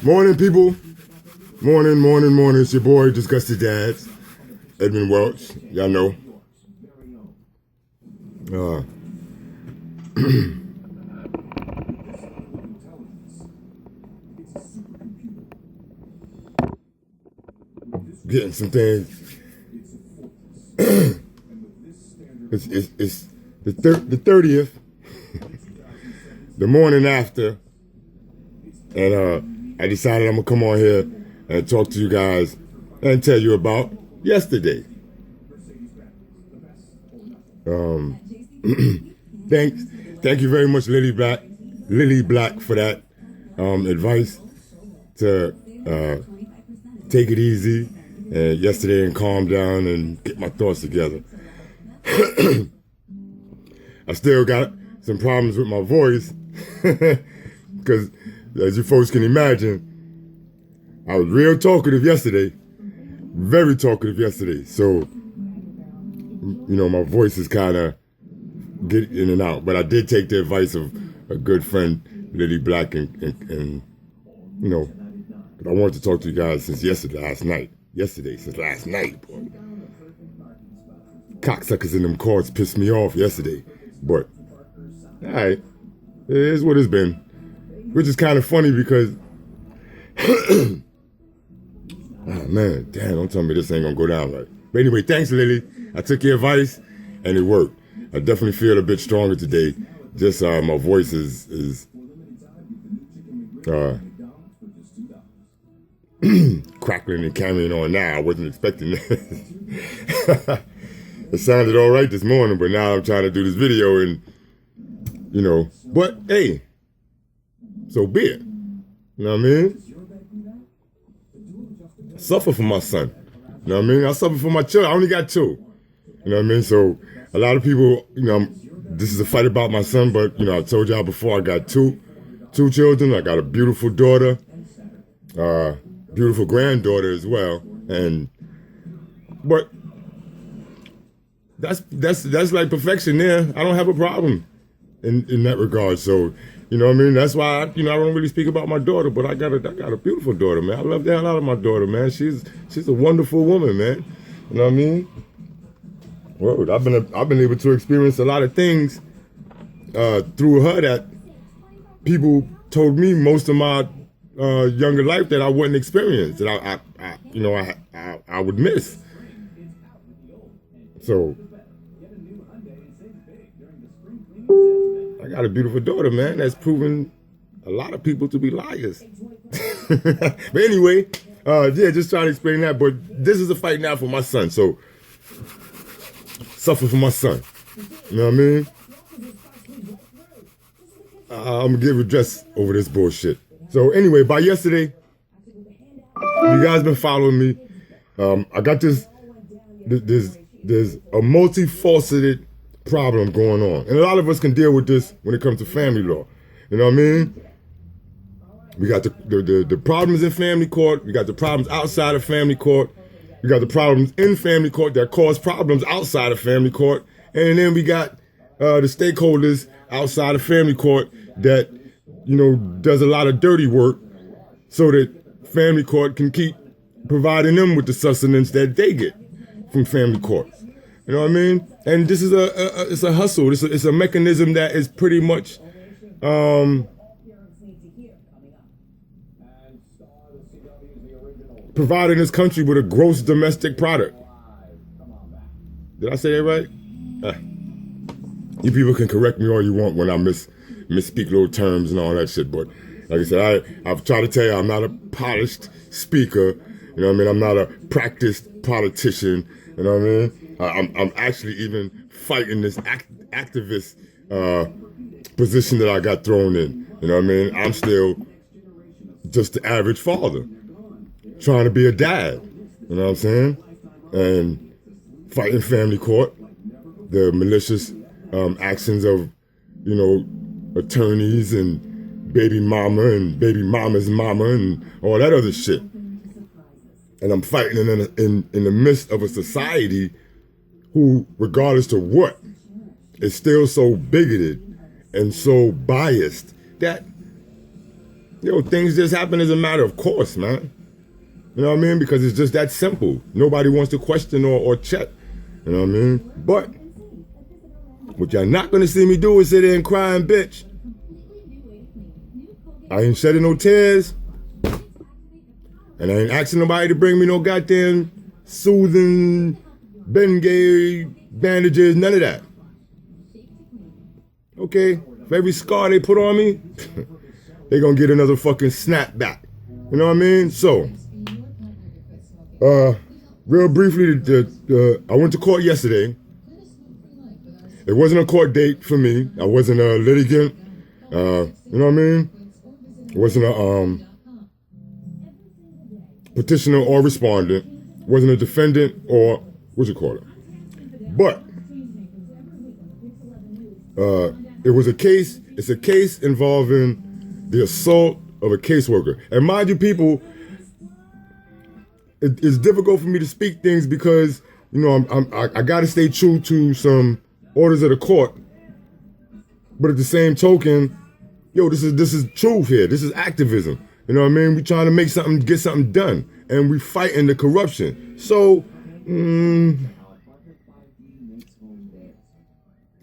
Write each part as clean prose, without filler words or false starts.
Morning, people. Morning. It's your boy, Disgusted Dads, Edmund Welch. Y'all know. Getting some things. It's the 30th, the morning after, and I decided I'm gonna come on here and talk to you guys and tell you about yesterday. Thank you very much, Lily Black, for that advice to take it easy yesterday and calm down and get my thoughts together. I still got some problems with my voice because, as you folks can imagine, I was real talkative yesterday, very talkative yesterday. So, my voice is kind of get in and out. But I did take the advice of a good friend, Lily Black, and I wanted to talk to you guys since last night, boy. Cocksuckers in them courts pissed me off yesterday. But, all right, it is what it's been. Which is kind of funny because, oh man, damn, don't tell me this ain't gonna go down right. But anyway, thanks, Lily. I took your advice and it worked. I definitely feel a bit stronger today. Just my voice is crackling and carrying on now. I wasn't expecting that. It sounded all right this morning, but now I'm trying to do this video and, but hey, so be it. You know what I mean? I suffer for my son. You know what I mean? I suffer for my children. I only got two. You know what I mean? So a lot of people, this is a fight about my son, but, I told y'all before I got two children. I got a beautiful daughter, beautiful granddaughter as well. But that's like perfection there. I don't have a problem in that regard. So, you know what I mean? That's why, I don't really speak about my daughter, but I got a beautiful daughter, man. I love the hell out of my daughter, man. She's a wonderful woman, man. You know what I mean? Well, I've been able to experience a lot of things through her that people told me most of my younger life that I wouldn't experience, that I would miss. So I got a beautiful daughter, man, that's proven a lot of people to be liars. But anyway, just trying to explain that. But this is a fight now for my son, so suffer for my son. You know what I mean? I'm gonna give redress over this bullshit. So anyway, by yesterday, you guys been following me. I got there's a multifaceted problem going on. And a lot of us can deal with this when it comes to family law. You know what I mean? We got the problems in family court. We got the problems outside of family court. We got the problems in family court that cause problems outside of family court. And then we got the stakeholders outside of family court that, does a lot of dirty work so that family court can keep providing them with the sustenance that they get from family court. You know what I mean? And this is it's a hustle. It's a mechanism that is pretty much providing this country with a gross domestic product. Did I say that right? You people can correct me all you want when I misspeak little terms and all that shit. But like I said, I've tried to tell you I'm not a polished speaker. You know what I mean? I'm not a practiced politician. You know what I mean? I'm actually even fighting this activist position that I got thrown in. You know what I mean? I'm still just the average father trying to be a dad. You know what I'm saying? And fighting family court, the malicious actions of, attorneys and baby mama and baby mama's mama and all that other shit. And I'm fighting in the midst of a society who, regardless to what, is still so bigoted and so biased that things just happen as a matter of course, man. You know what I mean? Because it's just that simple. Nobody wants to question or check. You know what I mean? But what y'all not gonna see me do is sit there and cry and bitch. I ain't shedding no tears. And I ain't asking nobody to bring me no goddamn soothing Bengay bandages, none of that. Okay? For every scar they put on me, they gonna get another fucking snap back. You know what I mean? So, real briefly, I went to court yesterday. It wasn't a court date for me. I wasn't a litigant. You know what I mean? It wasn't a petitioner or respondent. Wasn't a defendant or what you call it. But it was a case. It's a case involving the assault of a caseworker. And mind you, people, it's difficult for me to speak things because I got to stay true to some orders of the court. But at the same token, this is truth here. This is activism. You know what I mean? We trying to get something done, and we fighting the corruption. So,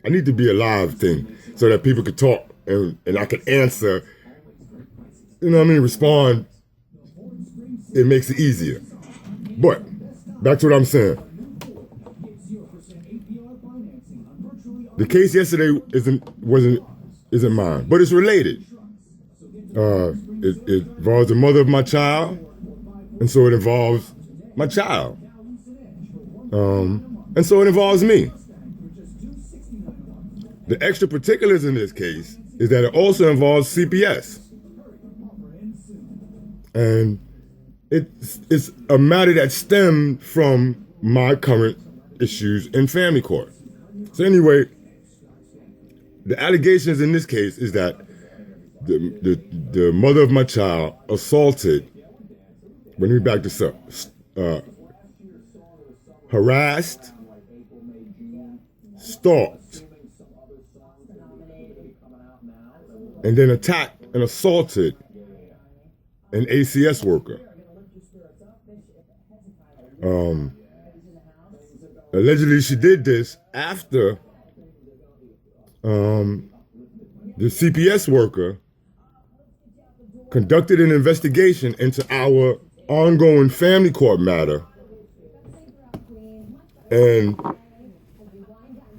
I need to be a live thing so that people could talk and I can answer. You know what I mean? Respond. It makes it easier. But back to what I'm saying. The case yesterday isn't mine, but it's related. It involves the mother of my child, and so it involves my child. And so it involves me. The extra particulars in this case is that it also involves CPS. And it's a matter that stemmed from my current issues in family court. So anyway, the allegations in this case is that the mother of my child assaulted, let me back this up, harassed, stalked, and then attacked and assaulted an ACS worker. Allegedly, she did this after the CPS worker conducted an investigation into our ongoing family court matter and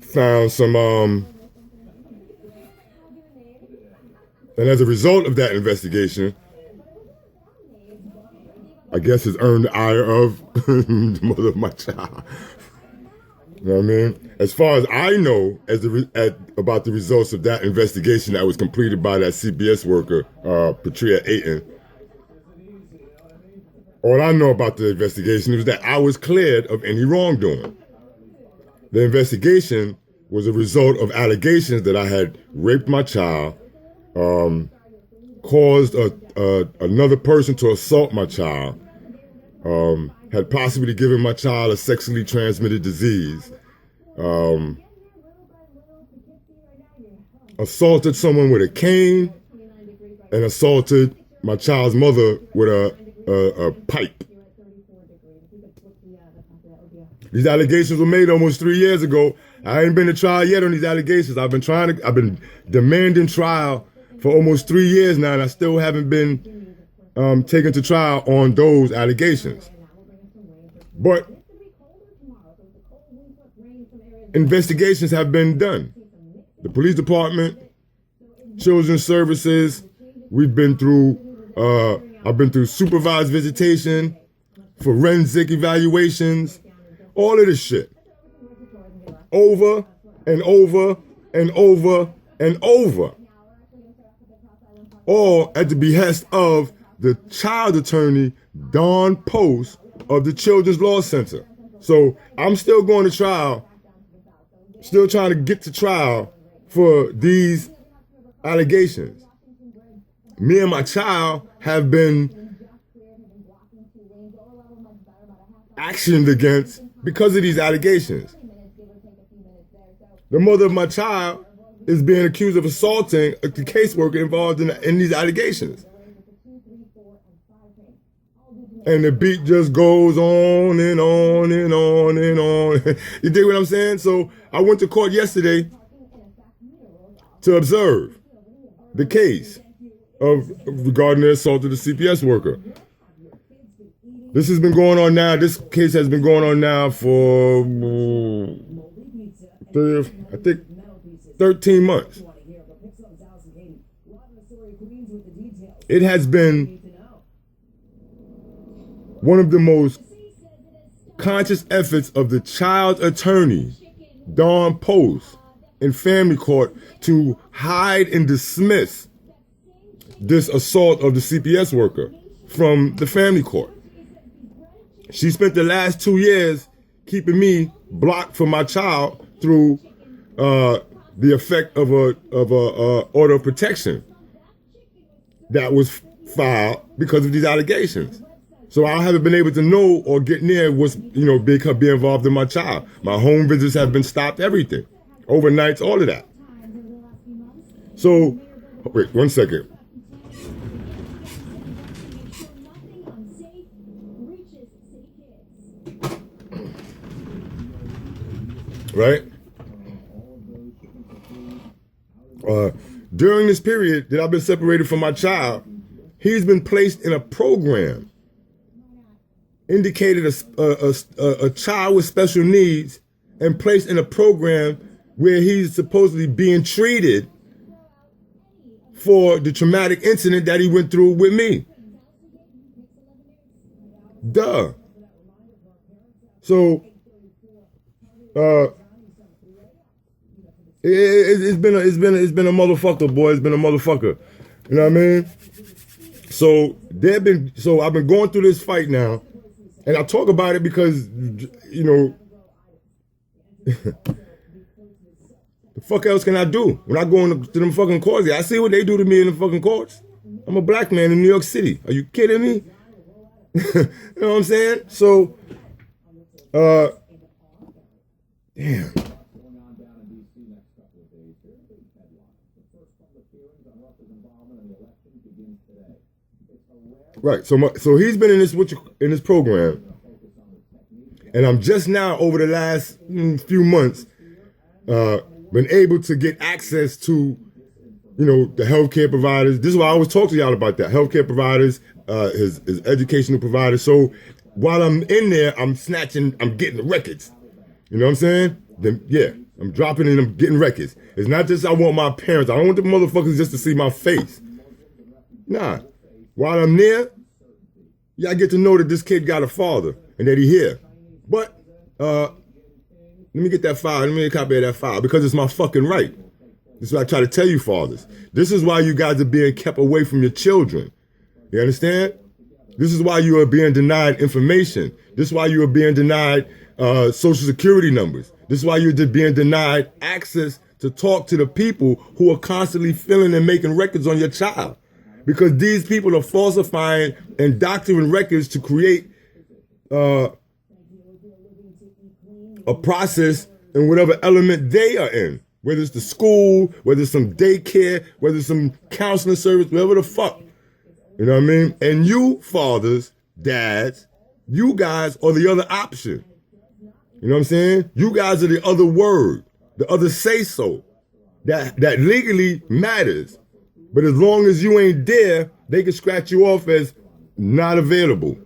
found some, and as a result of that investigation, I guess has earned the ire of the mother of my child. You know what I mean? As far as I know, about the results of that investigation that was completed by that CPS worker, Pt2, all I know about the investigation was that I was cleared of any wrongdoing. The investigation was a result of allegations that I had raped my child, caused another person to assault my child, had possibly given my child a sexually transmitted disease, assaulted someone with a cane, and assaulted my child's mother with a pipe. These allegations were made almost 3 years ago. I ain't been to trial yet on these allegations. I've been demanding trial for almost 3 years now, and I still haven't been taken to trial on those allegations. But investigations have been done. The police department, children's services, I've been through supervised visitation, forensic evaluations, all of this shit. Over and over and over and over. All at the behest of the child attorney, Don Post, of the Children's Law Center. So I'm still going to trial, still trying to get to trial for these allegations. Me and my child have been actioned against because of these allegations. The mother of my child is being accused of assaulting the caseworker involved in these allegations. And the beat just goes on and on and on and on. You dig what I'm saying? So I went to court yesterday to observe the case of regarding the assault of the CPS worker. This has been going on now. This case has been going on now for, I think, 13 months. It has been one of the most conscious efforts of the child attorney, Dawn Post, in family court to hide and dismiss this assault of the CPS worker from the family court. She spent the last 2 years keeping me blocked from my child through the effect of a order of protection that was filed because of these allegations. So I haven't been able to know or get near what's, be involved in my child. My home visits have been stopped, everything. Overnights, all of that. So, wait, 1 second. Right? During this period that I've been separated from my child, he's been placed in a program indicated a child with special needs and placed in a program where he's supposedly being treated for the traumatic incident that he went through with me. Duh. So, it's been a motherfucker, boy. It's been a motherfucker. You know what I mean? So I've been going through this fight now, and I talk about it because, the fuck else can I do? When I go to them fucking courts, I see what they do to me in the fucking courts. I'm a black man in New York City. Are you kidding me? You know what I'm saying? So, damn. Right, so he's been in this program, and I'm just now over the last few months been able to get access to, the healthcare providers. This is why I always talk to y'all about that. Healthcare providers, his educational providers. So while I'm in there, I'm getting the records. You know what I'm saying? Then yeah, I'm dropping and I'm getting records. It's not just I want my parents. I don't want the motherfuckers just to see my face. Nah. While I'm there, I get to know that this kid got a father and that he here. But let me get that file. Let me get a copy of that file because it's my fucking right. This is what I try to tell you, fathers. This is why you guys are being kept away from your children. You understand? This is why you are being denied information. This is why you are being denied social security numbers. This is why you're being denied access to talk to the people who are constantly filling and making records on your child. Because these people are falsifying and doctoring records to create a process in whatever element they are in. Whether it's the school, whether it's some daycare, whether it's some counseling service, whatever the fuck. You know what I mean? And you fathers, dads, you guys are the other option. You know what I'm saying? You guys are the other word, the other say-so that legally matters. But as long as you ain't there, they can scratch you off as not available.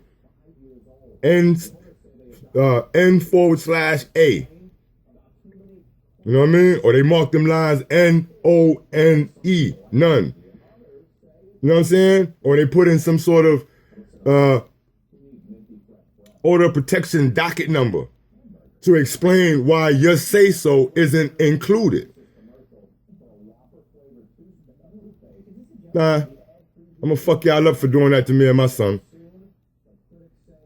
N/A. You know what I mean? Or they mark them lines NONE, none. You know what I'm saying? Or they put in some sort of order of protection docket number to explain why your say-so isn't included. Nah, I'm gonna fuck y'all up for doing that to me and my son.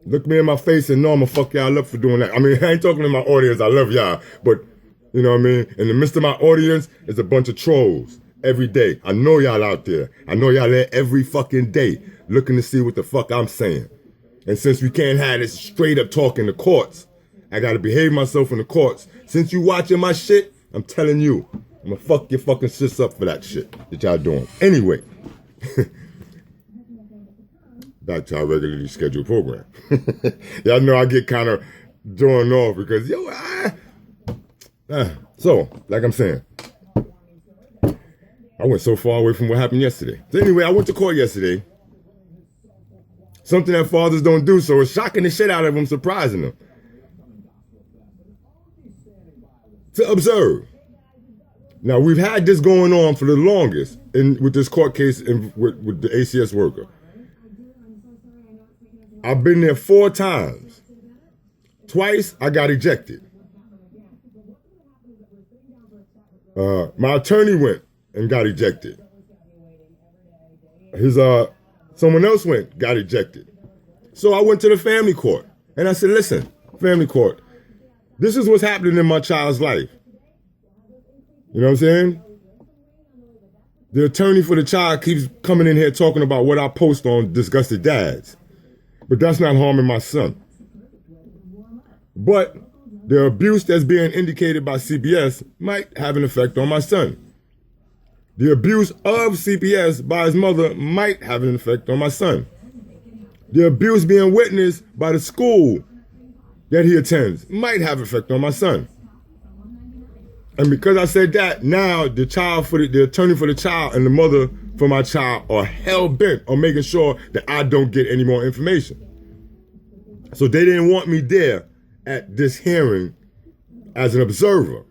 Look me in my face and know I'm gonna fuck y'all up for doing that. I mean, I ain't talking to my audience, I love y'all, but you know what I mean? In the midst of my audience is a bunch of trolls every day. I know y'all out there. I know y'all there every fucking day looking to see what the fuck I'm saying. And since we can't have this straight up talk in the courts, I gotta behave myself in the courts. Since you watching my shit, I'm telling you, I'm gonna fuck your fucking sis up for that shit that y'all doing. Anyway. back to our regularly scheduled program. Y'all know I get kind of drawn off because, so, like I'm saying, I went so far away from what happened yesterday. So anyway, I went to court yesterday. Something that fathers don't do, so it's shocking the shit out of them, surprising them. To observe. Now, we've had this going on for the longest with this court case with the ACS worker. I've been there 4 times. Twice, I got ejected. My attorney went and got ejected. Someone else went, got ejected. So I went to the family court. And I said, listen, family court, this is what's happening in my child's life. You know what I'm saying? The attorney for the child keeps coming in here talking about what I post on Disgusted Dads. But that's not harming my son. But the abuse that's being indicated by CPS might have an effect on my son. The abuse of CPS by his mother might have an effect on my son. The abuse being witnessed by the school that he attends might have an effect on my son. And because I said that, now the attorney for the child and the mother for my child are hell-bent on making sure that I don't get any more information. So they didn't want me there at this hearing as an observer.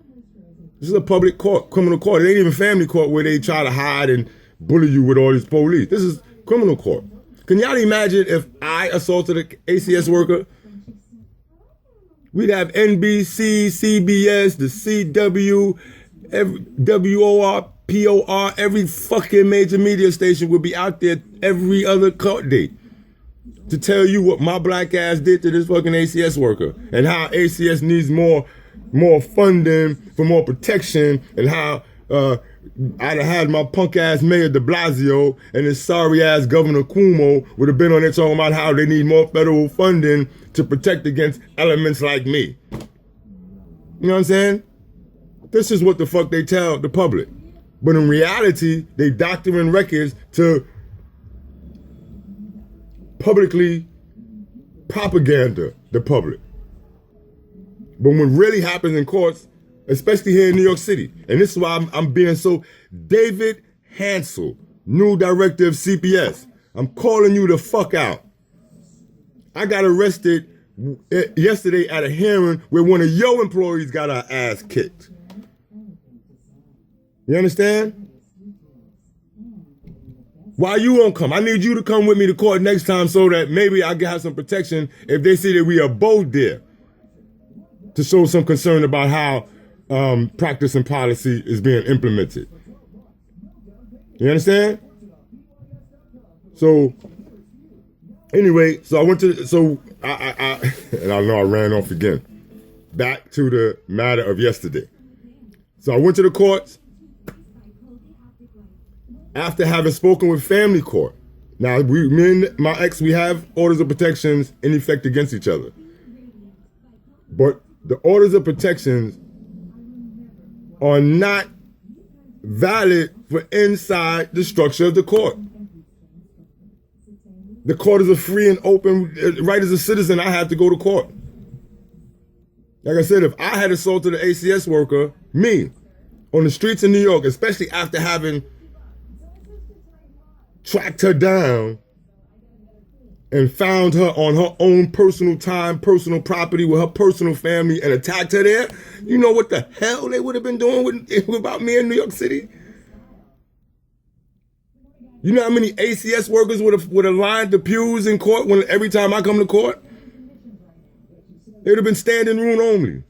This is a public court, criminal court. It ain't even family court where they try to hide and bully you with all these police. This is criminal court. Can y'all imagine if I assaulted an ACS worker? We'd have NBC, CBS, the CW, WOR, POR, every fucking major media station would be out there every other court date to tell you what my black ass did to this fucking ACS worker and how ACS needs more funding for more protection and how I'd have had my punk ass Mayor de Blasio and his sorry ass Governor Cuomo would have been on there talking about how they need more federal funding to protect against elements like me. You know what I'm saying? This is what the fuck they tell the public. But in reality, they doctoring records to publicly propaganda the public. But what really happens in courts, especially here in New York City, and this is why I'm being so, David Hansel, new director of CPS, I'm calling you the fuck out. I got arrested yesterday at a hearing where one of your employees got our ass kicked. You understand? Why you won't come? I need you to come with me to court next time so that maybe I can have some protection if they see that we are both there to show some concern about how practice and policy is being implemented. You understand? So, anyway, so I went to, so I and I know I ran off again. Back to the matter of yesterday. So I went to the courts after having spoken with family court. Now, me and my ex, we have orders of protections in effect against each other. But the orders of protections are not valid for inside the structure of the court. The court is a free and open right. As a citizen, I have to go to court. Like I said, if I had assaulted an ACS worker, me, on the streets of New York, especially after having tracked her down and found her on her own personal time, personal property with her personal family and attacked her there, you know what the hell they would have been doing about me in New York City? You know how many ACS workers would have lined the pews in court every time I come to court? They would have been standing room only.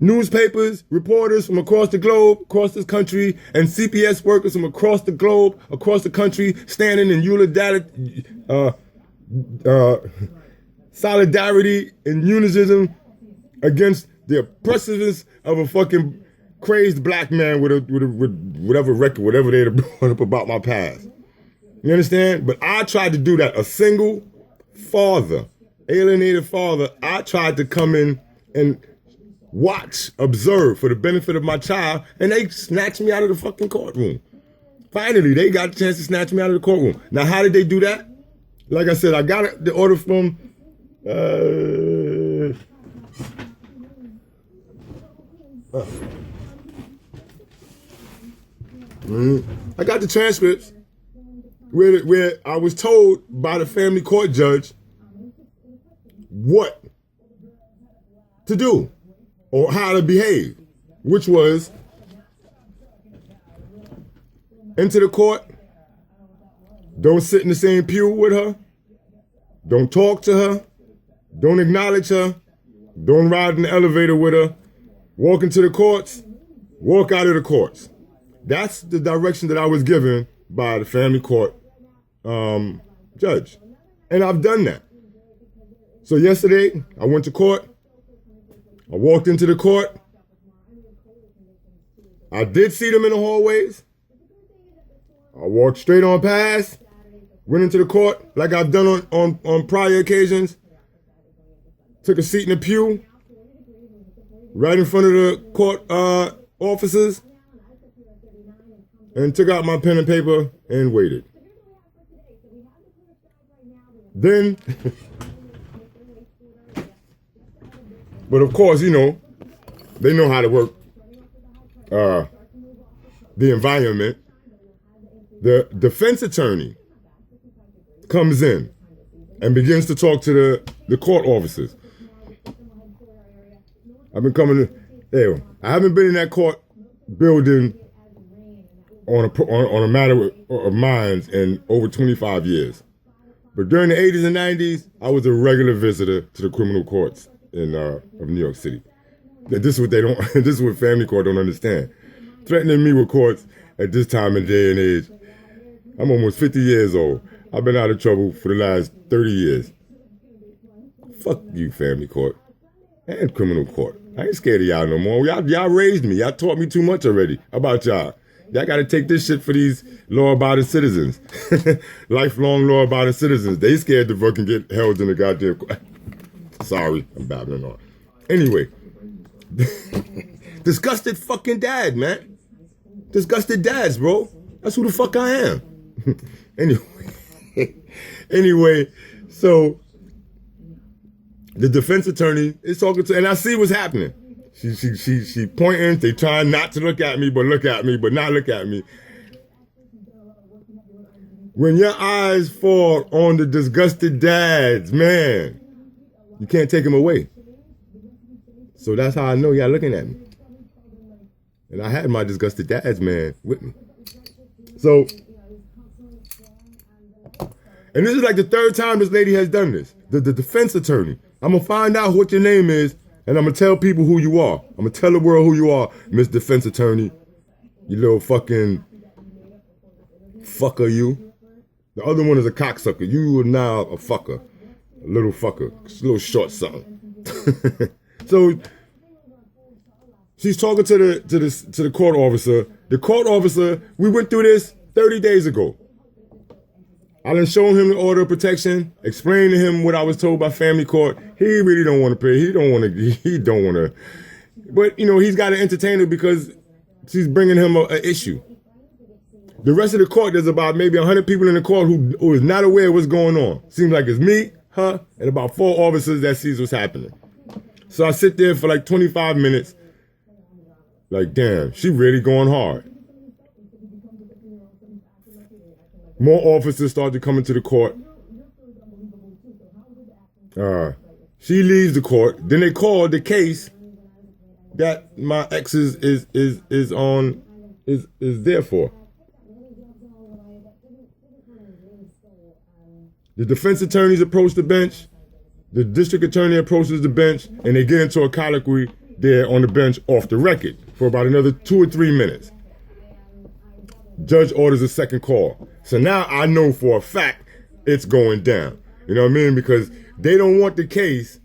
Newspapers, reporters from across the globe, across this country, and CPS workers from across the globe, across the country, standing in solidarity and unison against the oppressiveness of a fucking crazed black man with whatever record, whatever they brought up about my past. You understand? But I tried to do that. A single father, alienated father, I tried to come in and watch, observe for the benefit of my child, and they snatched me out of the fucking courtroom. Finally, they got a chance to snatch me out of the courtroom. Now, how did they do that? Like I said, I got the order from I got the transcripts where I was told by the family court judge what to do or how to behave, which was enter the court, don't sit in the same pew with her, don't talk to her, don't acknowledge her, don't ride in the elevator with her, walk into the courts, walk out of the courts. That's the direction that I was given by the family court judge. And I've done that. So yesterday, I went to court. I walked into the court. I did see them in the hallways. I walked straight on past, went into the court like I've done on prior occasions. Took a seat in the pew, right in front of the court officers, and took out my pen and paper and waited. Then, but of course, you know, they know how to work the environment. The defense attorney comes in and begins to talk to the court officers. I've been coming to, I haven't been in that court building on a matter of mines in over 25 years. But during the 80s and 90s, I was a regular visitor to the criminal courts of New York City. This is what this is what family court don't understand. Threatening me with courts at this time and day and age. I'm almost 50 years old. I've been out of trouble for the last 30 years. Fuck you, family court and criminal court. I ain't scared of y'all no more. Y'all raised me. Y'all taught me too much already about y'all. Y'all got to take this shit for these law-abiding citizens. Lifelong law-abiding citizens. They scared to fucking get held in the goddamn court. Sorry, I'm babbling on. Anyway. Disgusted fucking dad, man. Disgusted dads, bro. That's who the fuck I am. Anyway, so the defense attorney is talking to, and I see what's happening. She pointing, they trying not to look at me, but look at me, but not look at me. When your eyes fall on the disgusted dads, man, you can't take them away. So that's how I know y'all looking at me. And I had my disgusted dads, man, with me. So, and this is like the third time this lady has done this. The defense attorney. I'm going to find out what your name is, and I'm going to tell people who you are. I'm going to tell the world who you are, Miss Defense Attorney. You little fucking fucker, you. The other one is a cocksucker. You are now a fucker. A little fucker. A little short something. So, she's talking to the court officer. The court officer, we went through this 30 days ago. I done shown him the order of protection, explained to him what I was told by family court. He really don't want to pay. He don't want to. But, you know, he's got to entertain her because she's bringing him an issue. The rest of the court, there's about maybe 100 people in the court who is not aware of what's going on. Seems like it's me, her, and about 4 officers that sees what's happening. So I sit there for like 25 minutes. Like, damn, she really going hard. More officers start to come into the court. She leaves the court. Then they call the case that my ex is there for. The defense attorneys approach the bench. The district attorney approaches the bench, and they get into a colloquy there on the bench off the record for about another 2 or 3 minutes. Judge orders a second call. So now I know for a fact it's going down. You know what I mean? Because they don't want the case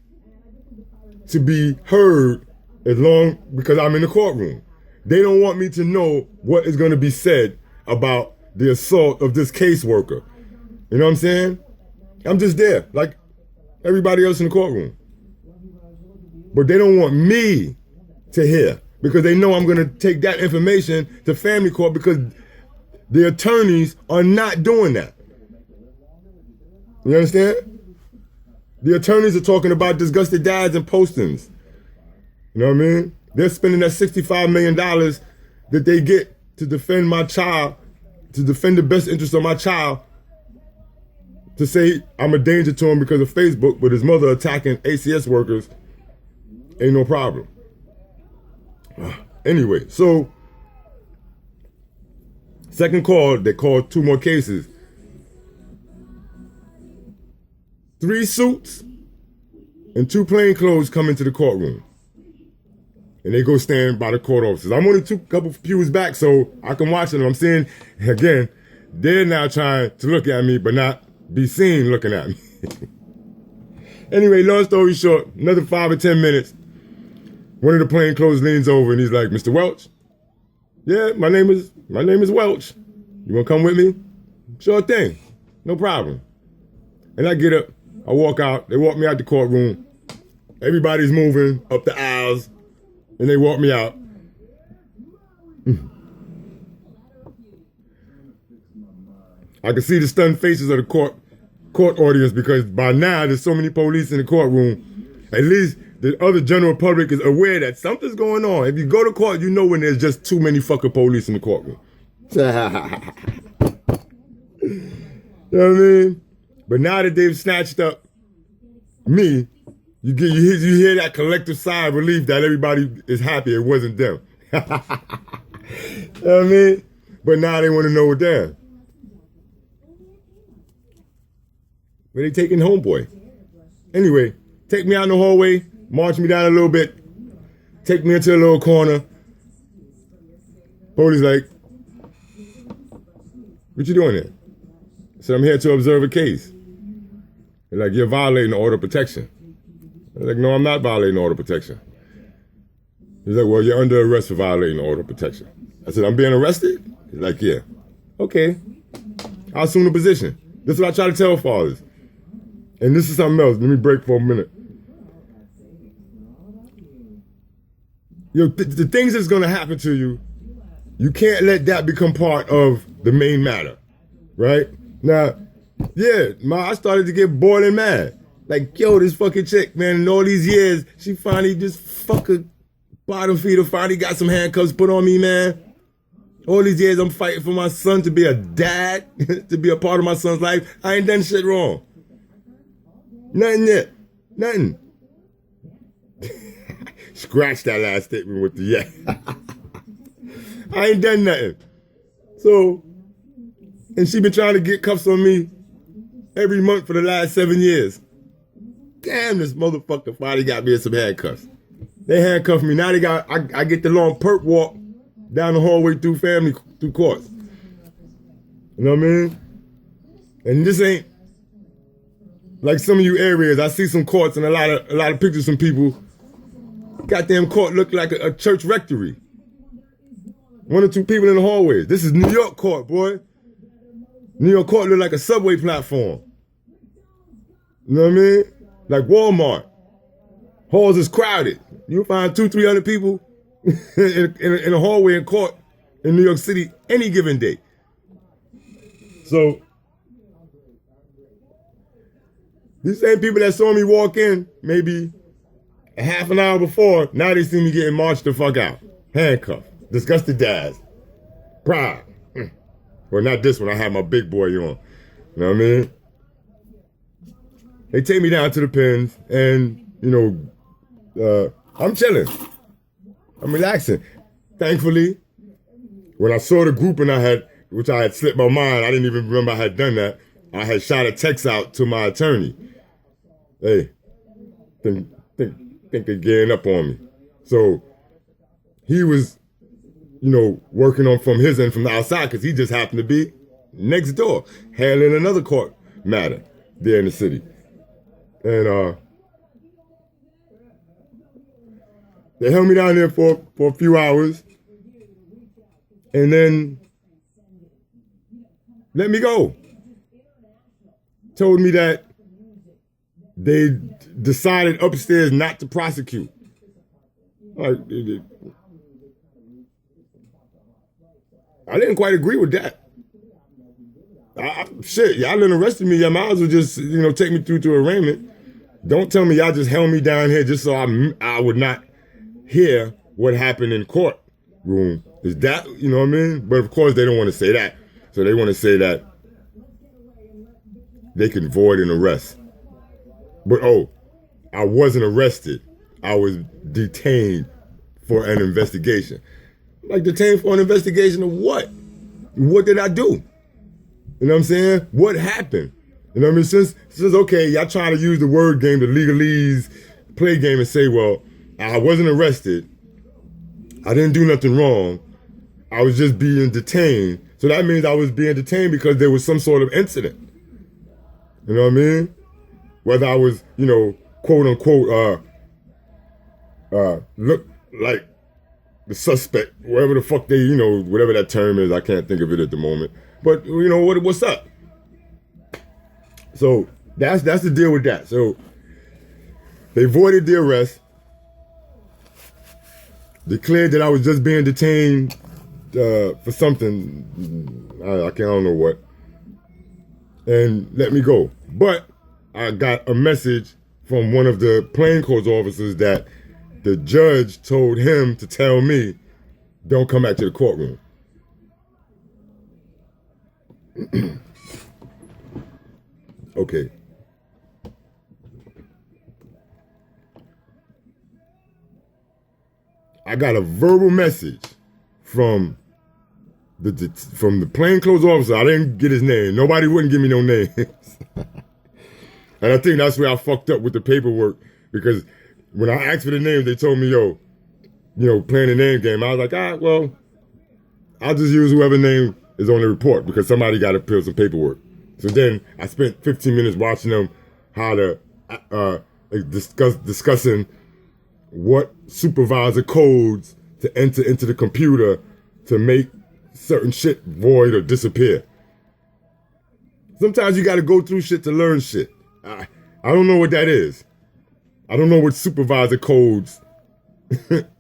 to be heard because I'm in the courtroom. They don't want me to know what is going to be said about the assault of this caseworker. You know what I'm saying? I'm just there, like everybody else in the courtroom. But they don't want me to hear because they know I'm going to take that information to family court because the attorneys are not doing that. You understand? The attorneys are talking about disgusted dads and postings. You know what I mean? They're spending that $65 million that they get to defend my child, to defend the best interest of my child, to say I'm a danger to him because of Facebook, but his mother attacking ACS workers ain't no problem. Anyway, so second call, they called 2 more cases. 3 suits and 2 plainclothes come into the courtroom. And they go stand by the court officers. I'm only couple pews back, so I can watch them. I'm seeing, again, they're now trying to look at me, but not be seen looking at me. Anyway, long story short, another 5 or 10 minutes. One of the plainclothes leans over and he's like, Mr. Welch? Yeah, my name is Welch. You wanna come with me? Sure thing, no problem. And I get up, I walk out, they walk me out the courtroom. Everybody's moving up the aisles, and they walk me out. I can see the stunned faces of the court audience because by now there's so many police in the courtroom. At least the other general public is aware that something's going on. If you go to court, you know when there's just too many fucking police in the courtroom. You know what I mean? But now that they've snatched up me, you hear that collective sigh of relief that everybody is happy it wasn't them. You know what I mean? But now they want to know what they're. Where they taking homeboy? Anyway, take me out in the hallway, march me down a little bit, take me into a little corner. Police like, what you doing there? I said, I'm here to observe a case. They're like, you're violating the order of protection. I was like, no, I'm not violating the order of protection. He's like, well, you're under arrest for violating the order of protection. I said, I'm being arrested? He's like, yeah. Okay. I'll assume the position. This is what I try to tell fathers. And this is something else. Let me break for a minute. You know, the things that's going to happen to you, you can't let that become part of the main matter, right? Now, yeah, I started to get bored and mad. Like, yo, this fucking chick, man, in all these years, she finally just fucking bottom feeder, finally got some handcuffs put on me, man. All these years I'm fighting for my son to be a dad, to be a part of my son's life. I ain't done shit wrong. Nothing yet. Nothing. Scratch that last statement with the yeah. I ain't done nothing. So, and she been trying to get cuffs on me every month for the last 7 years. Damn, this motherfucker finally got me in some handcuffs. They handcuffed me. Now I get the long perp walk down the hallway through courts. You know what I mean? And this ain't like some of you areas. I see some courts and a lot of pictures from people. Goddamn court look like a church rectory. 1 or 2 people in the hallways. This is New York court, boy. New York court look like a subway platform. You know what I mean? Like Walmart. Halls is crowded. You'll find 200-300 people in a hallway in court in New York City any given day. So, these same people that saw me walk in maybe a half an hour before, now they see me getting marched the fuck out. Handcuffed. Disgusted dads. Pride. Well, not this one. I had my big boy on. You know what I mean? They take me down to the pens and, you know, I'm chilling. I'm relaxing. Thankfully, when I saw the group and which I had slipped my mind, I didn't even remember I had done that. I had shot a text out to my attorney. Hey, think they're getting up on me. So he was, you know, working on from his end from the outside because he just happened to be next door, handling another court matter there in the city. And they held me down there for a few hours and then let me go. Told me that they decided upstairs not to prosecute. I didn't quite agree with that. Shit, y'all done arrested me. Y'all might as well just, take me through to arraignment. Don't tell me y'all just held me down here just so I would not hear what happened in courtroom. Is that, you know what I mean? But of course they don't want to say that. So they want to say that they can void an arrest. But I wasn't arrested. I was detained for an investigation. Like, detained for an investigation of what? What did I do? You know what I'm saying? What happened? You know what I mean? Since okay, y'all trying to use the word game, the legalese play game, and say, well, I wasn't arrested. I didn't do nothing wrong. I was just being detained. So that means I was being detained because there was some sort of incident. You know what I mean? Whether I was, quote unquote, look like the suspect, whatever the fuck they, whatever that term is, I can't think of it at the moment. But what's up? So that's the deal with that. So they voided the arrest, declared that I was just being detained for something, I don't know what, and let me go. But I got a message from one of the plainclothes officers that the judge told him to tell me, don't come back to the courtroom. Okay. I got a verbal message from the plainclothes officer. I didn't get his name. Nobody wouldn't give me no names. And I think that's where I fucked up with the paperwork, because when I asked for the names, they told me, playing the name game. I was like, well, I'll just use whoever name is on the report because somebody got to fill some paperwork. So then I spent 15 minutes watching them how to discussing what supervisor codes to enter into the computer to make certain shit void or disappear. Sometimes you got to go through shit to learn shit. I don't know what that is. I don't know what supervisor codes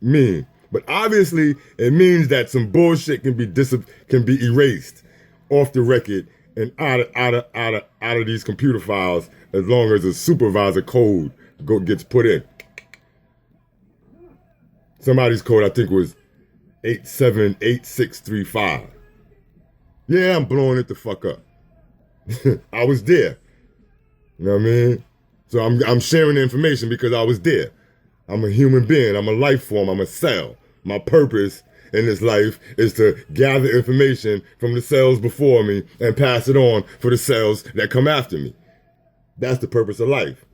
mean. But obviously, it means that some bullshit can be erased off the record and out of these computer files as long as a supervisor code gets put in. Somebody's code, I think, was 878635. Yeah, I'm blowing it the fuck up. I was there. You know what I mean? So I'm sharing the information because I was there. I'm a human being. I'm a life form. I'm a cell. My purpose in this life is to gather information from the cells before me and pass it on for the cells that come after me. That's the purpose of life.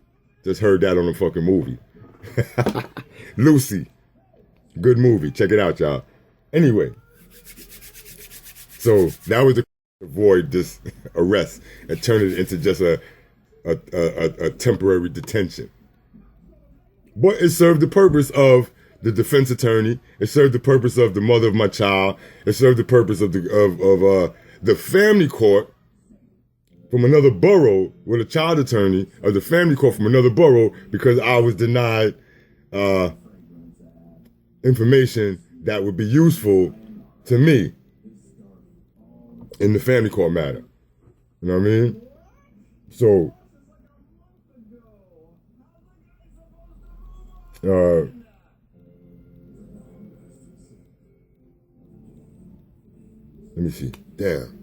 Just heard that on a fucking movie. Lucy. Good movie. Check it out, y'all. Anyway. So that was the avoid this arrest and turn it into just a temporary detention. But it served the purpose of the defense attorney. It served the purpose of the mother of my child. It served the purpose of the family court from another borough with a child attorney, or the family court from another borough, because I was denied information that would be useful to me in the family court matter. You know what I mean? So, let me see. Damn.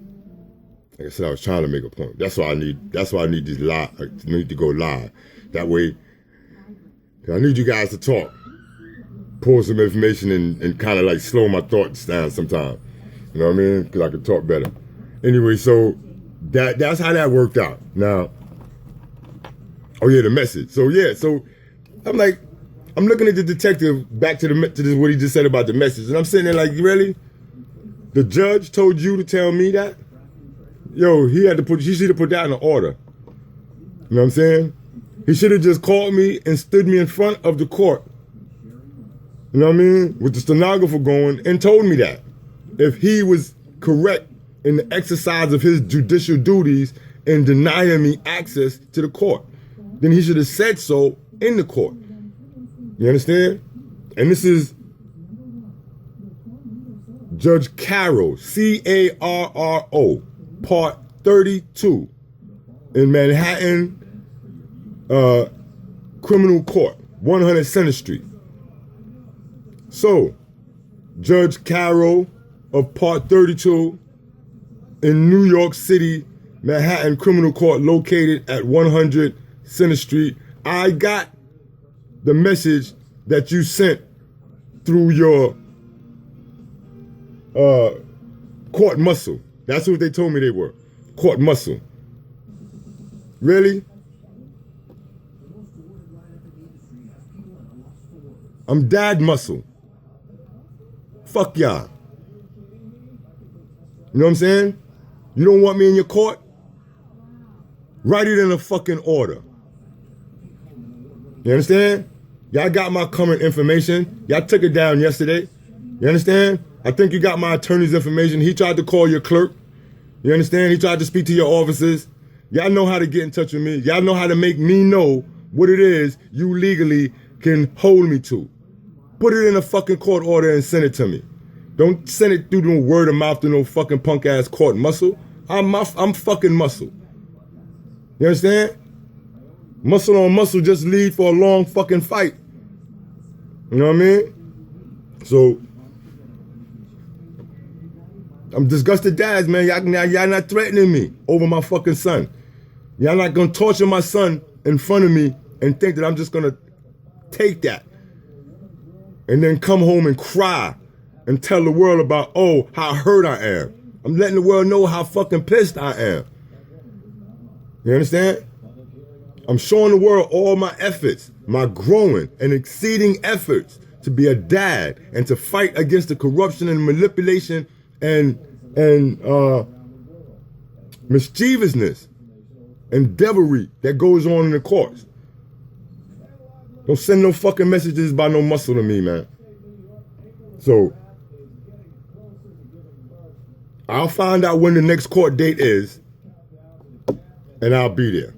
Like I said, I was trying to make a point. That's why I need these live. I need to go live. That way, I need you guys to talk, pull some information, and kind of like slow my thoughts down sometimes. You know what I mean? Because I can talk better. Anyway, so that's how that worked out. Now, oh yeah, the message. So yeah, so I'm looking at the detective back to this what he just said about the message, and I'm sitting there like, really? The judge told you to tell me that? Yo, he should have put that in the order. You know what I'm saying? He should have just called me and stood me in front of the court. You know what I mean? With the stenographer going, and told me that. If he was correct in the exercise of his judicial duties in denying me access to the court, then he should have said so in the court. You understand? And this is Judge Carroll, Carro, Part 32 in Manhattan Criminal Court, 100 Center Street. So, Judge Carroll of Part 32 in New York City, Manhattan Criminal Court located at 100 Center Street. I got the message that you sent through your court muscle. That's what they told me they were. Court muscle. Really? I'm dad muscle. Fuck y'all. You know what I'm saying? You don't want me in your court? Write it in a fucking order. You understand? Y'all got my current information. Y'all took it down yesterday. You understand? I think you got my attorney's information. He tried to call your clerk. You understand? He tried to speak to your officers. Y'all know how to get in touch with me. Y'all know how to make me know what it is you legally can hold me to. Put it in a fucking court order and send it to me. Don't send it through no word of mouth to no fucking punk ass court muscle. I'm fucking muscle. You understand? Muscle on muscle just lead for a long fucking fight. You know what I mean? So, I'm disgusted dads, man. Y'all not threatening me over my fucking son. Y'all not gonna torture my son in front of me and think that I'm just gonna take that and then come home and cry and tell the world about, oh, how hurt I am. I'm letting the world know how fucking pissed I am. You understand? I'm showing the world all my efforts, my growing and exceeding efforts to be a dad and to fight against the corruption and manipulation and mischievousness and devilry that goes on in the courts. Don't send no fucking messages by no muscle to me, man. So, I'll find out when the next court date is, and I'll be there.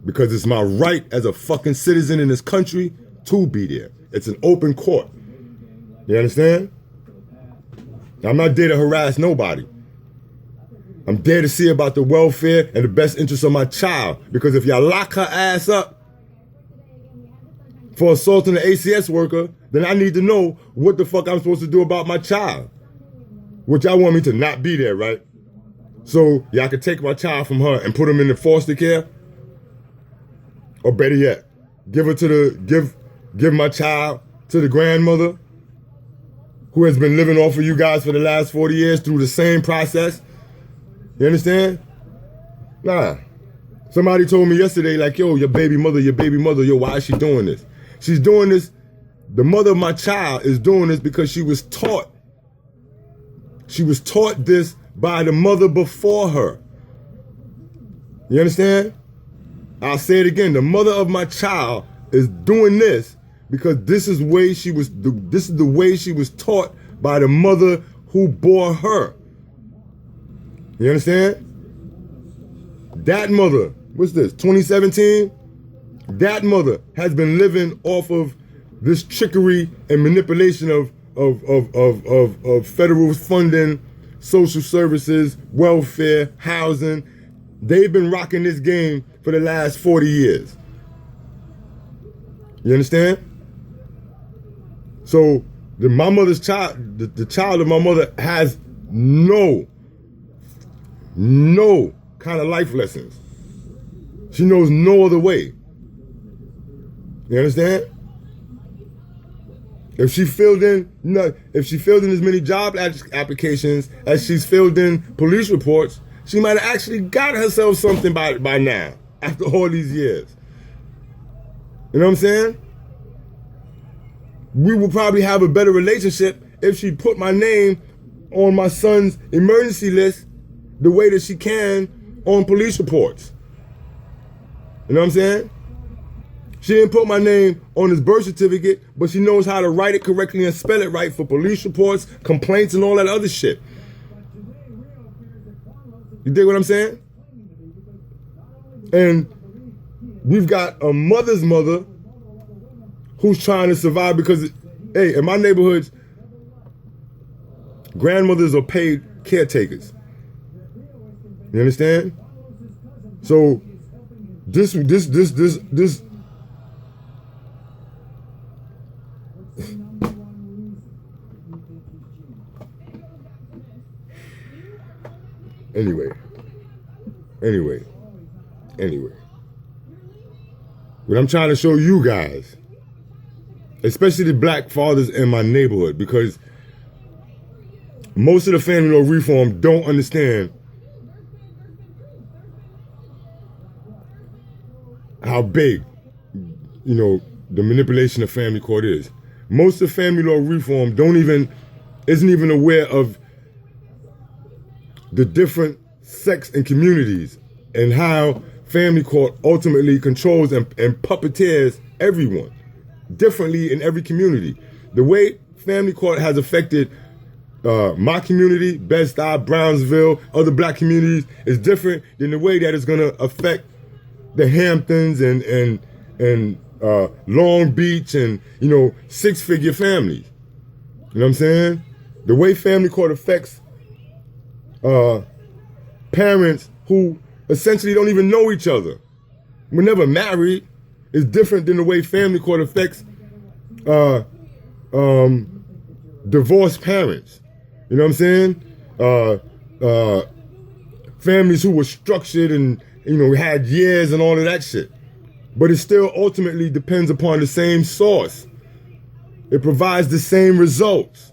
Because it's my right as a fucking citizen in this country to be there. It's an open court. You understand? I'm not there to harass nobody. I'm there to see about the welfare and the best interest of my child. Because if y'all lock her ass up for assaulting an ACS worker, then I need to know what the fuck I'm supposed to do about my child. Which y'all want me to not be there, right? So y'all can take my child from her and put him in the foster care? Or better yet, give my child to the grandmother who has been living off of you guys for the last 40 years through the same process. You understand? Nah. Somebody told me yesterday, like, yo, your baby mother, yo, why is she doing this? She's doing this, the mother of my child is doing this because she was taught. She was taught this by the mother before her. You understand? I'll say it again. The mother of my child is doing this because this is the way she was taught by the mother who bore her. You understand? That mother, what's this, 2017? That mother has been living off of this trickery and manipulation of federal funding, social services, welfare, housing. They've been rocking this game for the last 40 years. You understand? So my mother's child, the child of my mother has no kind of life lessons. She knows no other way. You understand? If she filled in as many job applications as she's filled in police reports, she might have actually got herself something by now, after all these years. You know what I'm saying? We would probably have a better relationship if she put my name on my son's emergency list the way that she can on police reports. You know what I'm saying? She didn't put my name on his birth certificate, but she knows how to write it correctly and spell it right for police reports, complaints, and all that other shit. You dig what I'm saying? And we've got a mother's mother who's trying to survive because, hey, in my neighborhoods, grandmothers are paid caretakers. You understand? So this anyway. What I'm trying to show you guys, especially the black fathers in my neighborhood, because most of the family law reform don't understand how big, the manipulation of family court is. Most of family law reform isn't even aware of the different sects and communities and how family court ultimately controls and puppeteers everyone differently in every community. The way family court has affected my community, Bed-Stuy, Brownsville, other black communities, is different than the way that it's going to affect the Hamptons and Long Beach and, six-figure families. You know what I'm saying? The way family court affects parents who essentially don't even know each other, we're never married, is different than the way family court affects divorced parents. You know what I'm saying? Families who were structured and, had years and all of that shit. But it still ultimately depends upon the same source. It provides the same results.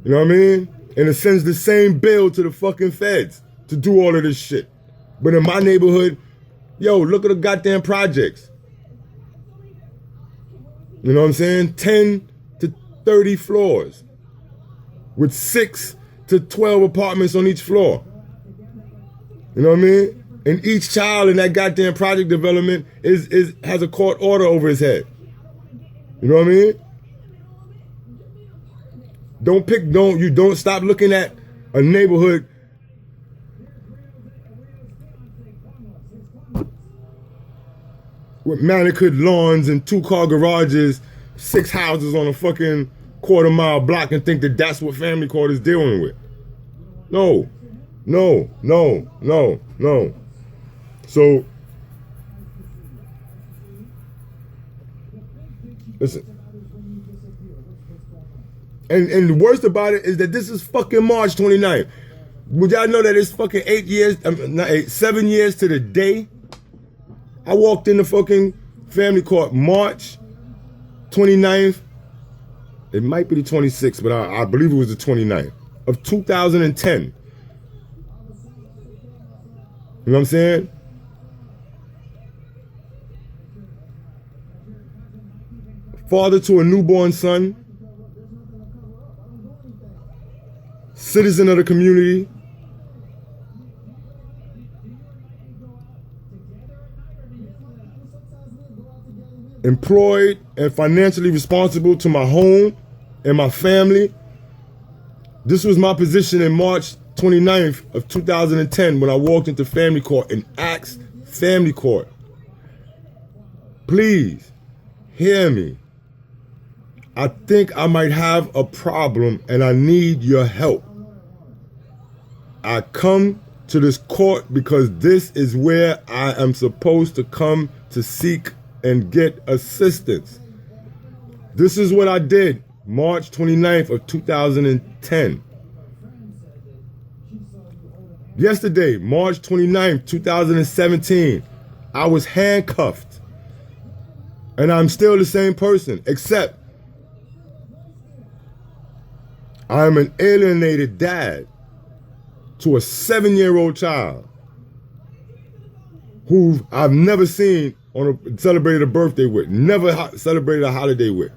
You know what I mean? And it sends the same bill to the fucking feds to do all of this shit. But in my neighborhood, look at the goddamn projects. You know what I'm saying? 10 to 30 floors with 6 to 12 apartments on each floor. You know what I mean? And each child in that goddamn project development has a court order over his head. You know what I mean? Don't stop looking at a neighborhood with manicured lawns and 2-car garages, 6 houses on a fucking quarter-mile block and think that that's what family court is dealing with. No. So, listen. And the worst about it is that this is fucking March 29th. Would y'all know that it's fucking 7 years to the day? I walked in the fucking family court March 29th. It might be the 26th, but I believe it was the 29th of 2010. You know what I'm saying? Father to a newborn son. Citizen of the community. Employed and financially responsible to my home and my family. This was my position in March 29th of 2010 when I walked into family court and asked family court, please hear me. I think I might have a problem and I need your help. I come to this court because this is where I am supposed to come to seek and get assistance. This is what I did March 29th of 2010. Yesterday, March 29th, 2017, I was handcuffed. And I'm still the same person, except I'm an alienated dad to a 7-year-old child who I've never seen celebrated a birthday with, never celebrated a holiday with,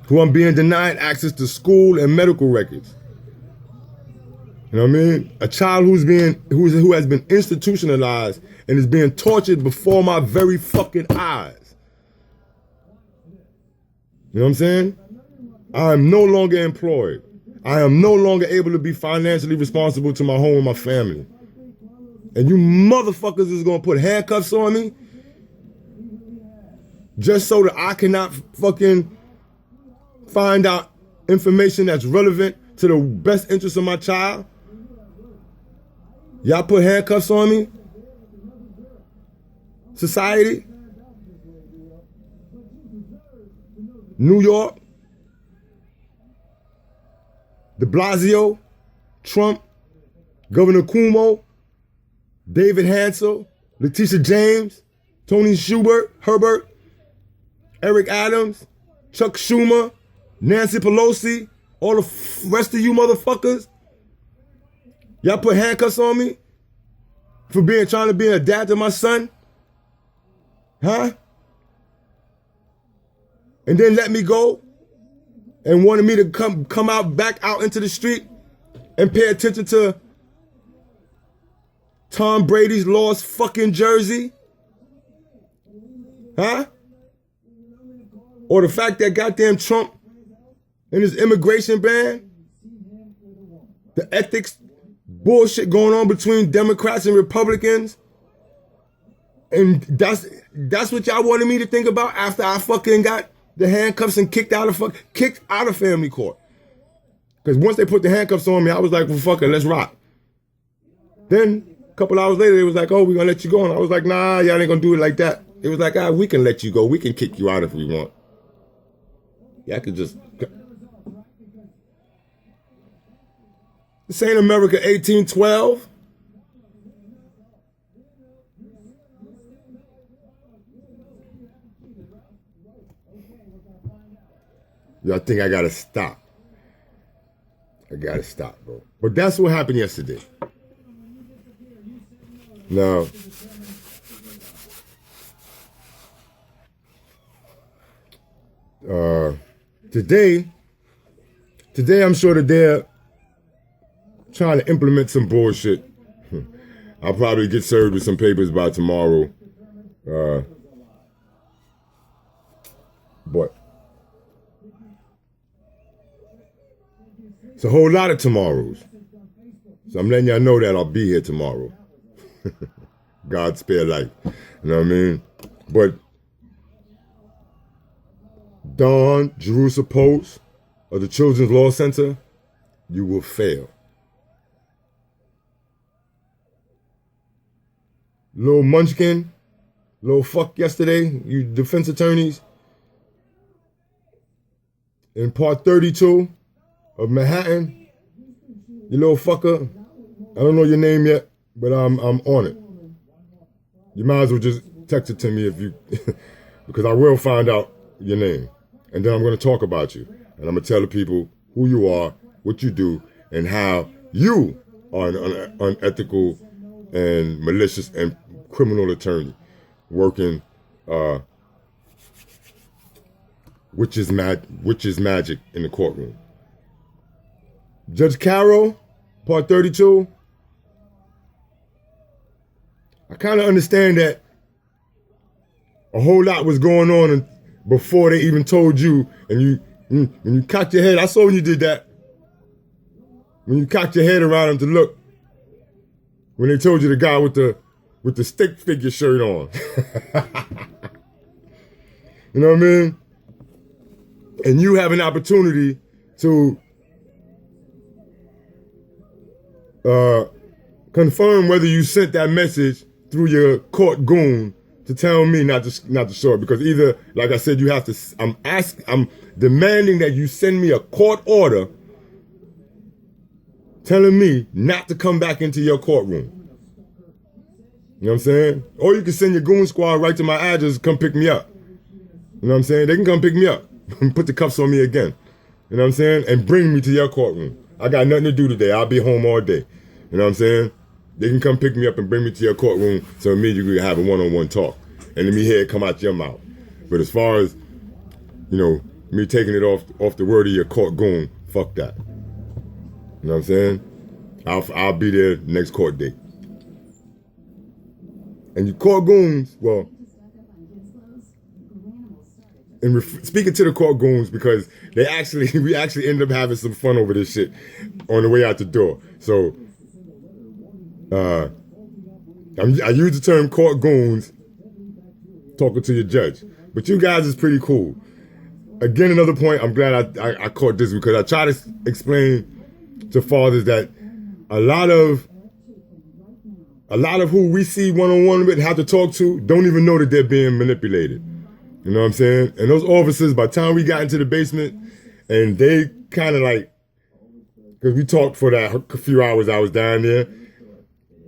who I'm being denied access to school and medical records. You know what I mean? A child who has been institutionalized and is being tortured before my very fucking eyes. You know what I'm saying? I am no longer employed. I am no longer able to be financially responsible to my home and my family. And you motherfuckers is gonna put handcuffs on me just so that I cannot fucking find out information that's relevant to the best interest of my child? Y'all put handcuffs on me? Society? New York? De Blasio? Trump? Governor Cuomo? David Hansel? Letitia James? Tony Schubert? Herbert? Eric Adams? Chuck Schumer? Nancy Pelosi? All the rest of you motherfuckers? Y'all put handcuffs on me? For trying to be a dad to my son? Huh? And then let me go? And wanted me to come out back out into the street and pay attention to Tom Brady's lost fucking jersey? Huh? Or the fact that goddamn Trump and his immigration ban? The ethics bullshit going on between Democrats and Republicans? And that's what y'all wanted me to think about after I fucking got the handcuffs and kicked out of family court. Because once they put the handcuffs on me, I was like, well, fuck it, let's rock. Then, a couple hours later, they was like, oh, we're going to let you go. And I was like, nah, y'all ain't going to do it like that. It was like, we can let you go. We can kick you out if we want. Y'all could just... This ain't America 1812. Y'all think I gotta stop. I gotta stop, bro. But that's what happened yesterday. Now, today I'm sure that they're trying to implement some bullshit. I'll probably get served with some papers by tomorrow. But it's a whole lot of tomorrows. So I'm letting y'all know that I'll be here tomorrow. God spare life. You know what I mean? But Dawn, Jerusalem Post, or the Children's Law Center, you will fail. Little Munchkin, little fuck yesterday, you defense attorneys, in Part 32 of Manhattan, you little fucker, I don't know your name yet, but I'm on it. You might as well just text it to me if you, because I will find out your name. And then I'm going to talk about you. And I'm going to tell the people who you are, what you do, and how you are an unethical and malicious and criminal attorney working witch's magic in the courtroom. Judge Carroll, Part 32. I kind of understand that a whole lot was going on before they even told you, and you cocked your head. I saw when you did that. When you cocked your head around them to look, when they told you the guy with the stick figure shirt on. You know what I mean? And you have an opportunity to confirm whether you sent that message through your court goon to tell me not to show it, because either, like I said, you have to. I'm demanding that you send me a court order telling me not to come back into your courtroom. You know what I'm saying? Or you can send your goon squad right to my address, come pick me up. You know what I'm saying? They can come pick me up and put the cuffs on me again. You know what I'm saying? And bring me to your courtroom. I got nothing to do today. I'll be home all day. You know what I'm saying? They can come pick me up and bring me to your courtroom so me and you can have a one-on-one talk. And let me hear it come out your mouth. But as far as, me taking it off the word of your court goon, fuck that. You know what I'm saying? I'll be there next court date. And you court goons, well, and speaking to the court goons, because we actually ended up having some fun over this shit on the way out the door. So, I use the term court goons talking to your judge, but you guys is pretty cool. Again, another point, I'm glad I caught this, because I try to explain to fathers that a lot of a lot of who we see one-on-one with and have to talk to don't even know that they're being manipulated. You know what I'm saying? And those officers, by the time we got into the basement, and they kind of like, because we talked for that few hours I was down there,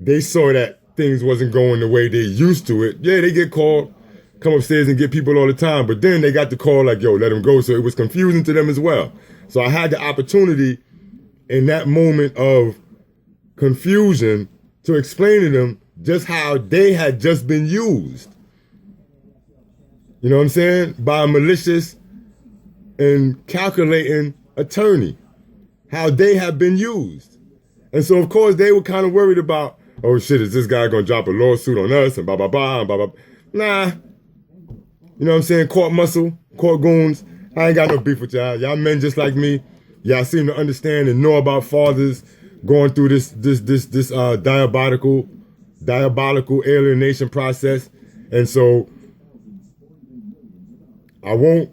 they saw that things wasn't going the way they used to it. Yeah, they get called, come upstairs and get people all the time, but then they got the call like, yo, let them go. So it was confusing to them as well. So I had the opportunity in that moment of confusion to explain to them just how they had just been used. You know what I'm saying? By a malicious and calculating attorney. How they have been used. And so, of course, they were kind of worried about, oh, shit, is this guy going to drop a lawsuit on us and blah, blah, blah, and blah, blah. Nah. You know what I'm saying? Court muscle, court goons. I ain't got no beef with y'all. Y'all men just like me. Y'all seem to understand and know about fathers going through this diabolical alienation process. And so I won't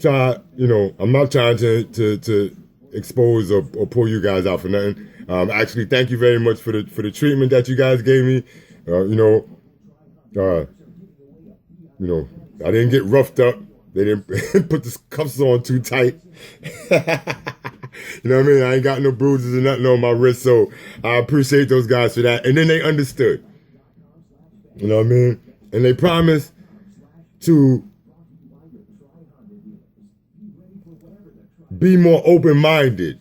try, I'm not trying to expose or pull you guys out for nothing. Actually, thank you very much for the treatment that you guys gave me. I didn't get roughed up. They didn't put the cuffs on too tight. You know what I mean? I ain't got no bruises or nothing on my wrist, so I appreciate those guys for that. And then they understood. You know what I mean? And they promised to be more open-minded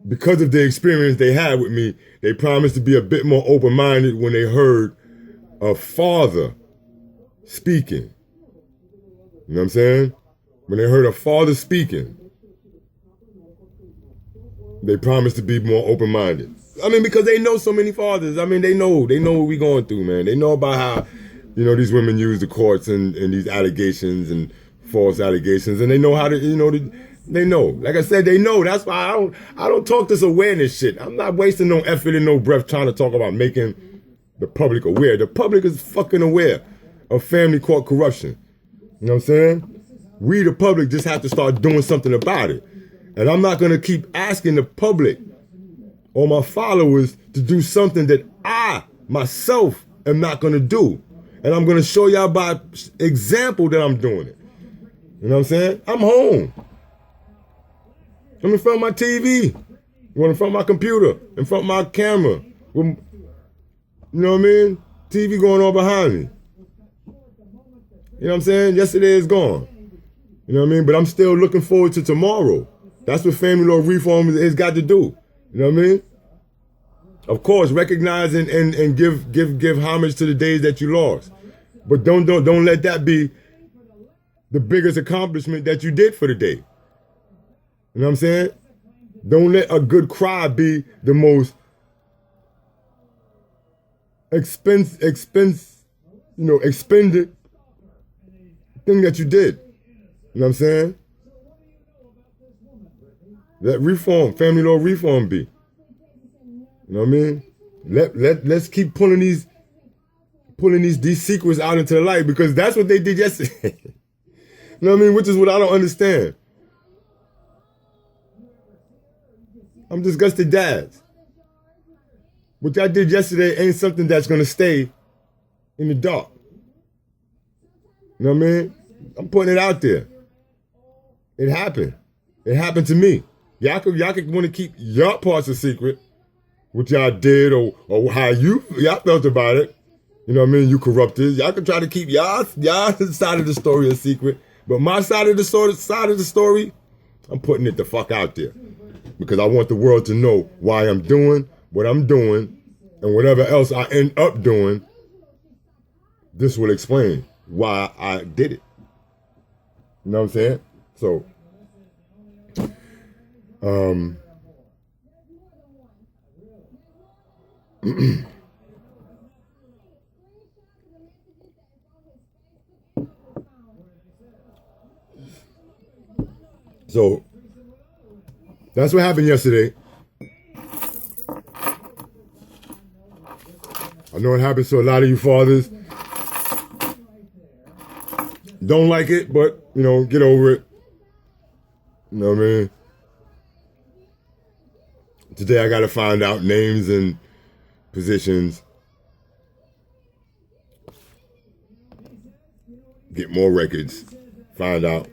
because of the experience they had with me. They promised to be a bit more open-minded when they heard a father speaking. You know what I'm saying? When they heard a father speaking, they promised to be more open-minded. I mean, because they know so many fathers. I mean, they know what we're going through, man. They know about how, these women use the courts and these allegations and false allegations, and they know how to, they know. Like I said, they know. That's why I don't talk this awareness shit. I'm not wasting no effort and no breath trying to talk about making the public aware. The public is fucking aware of family court corruption. You know what I'm saying? We, the public, just have to start doing something about it. And I'm not going to keep asking the public or my followers to do something that I, myself, am not going to do. And I'm going to show y'all by example that I'm doing it. You know what I'm saying? I'm home. I'm in front of my TV. I'm in front of my computer. In front of my camera. You know what I mean? TV going on behind me. You know what I'm saying? Yesterday is gone. You know what I mean? But I'm still looking forward to tomorrow. That's what family law reform has got to do. You know what I mean? Of course, recognize and give homage to the days that you lost. But don't let that be the biggest accomplishment that you did for the day. You know what I'm saying? Don't let a good cry be the most expended thing that you did. You know what I'm saying? Let reform, family law reform be. You know what I mean? Let's keep pulling these secrets out into the light, because that's what they did yesterday. You know what I mean? Which is what I don't understand. I'm disgusted dads. What I did yesterday ain't something that's gonna stay in the dark. You know what I mean? I'm putting it out there. It happened. It happened to me. Y'all could want to keep your parts a secret, what y'all did or how y'all felt about it. You know what I mean? You corrupted. Y'all could try to keep y'all side of the story a secret. But my side of the story, I'm putting it the fuck out there. Because I want the world to know why I'm doing what I'm doing, and whatever else I end up doing, this will explain why I did it. You know what I'm saying? So, so that's what happened yesterday. I know it happens to a lot of you fathers. Don't like it, but, get over it. You know what I mean? Today I got to find out names and positions, get more records, find out.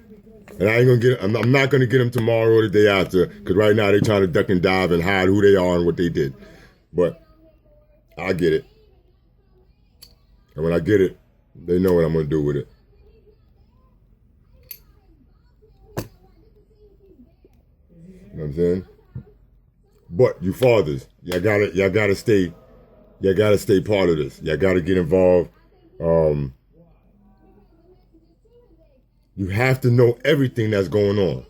And I ain't gonna get. I'm not gonna get them tomorrow or the day after, because right now they're trying to duck and dive and hide who they are and what they did. But I get it, and when I get it, they know what I'm gonna do with it. You know what I'm saying? But you fathers, y'all gotta stay part of this. Y'all gotta get involved. You have to know everything that's going on.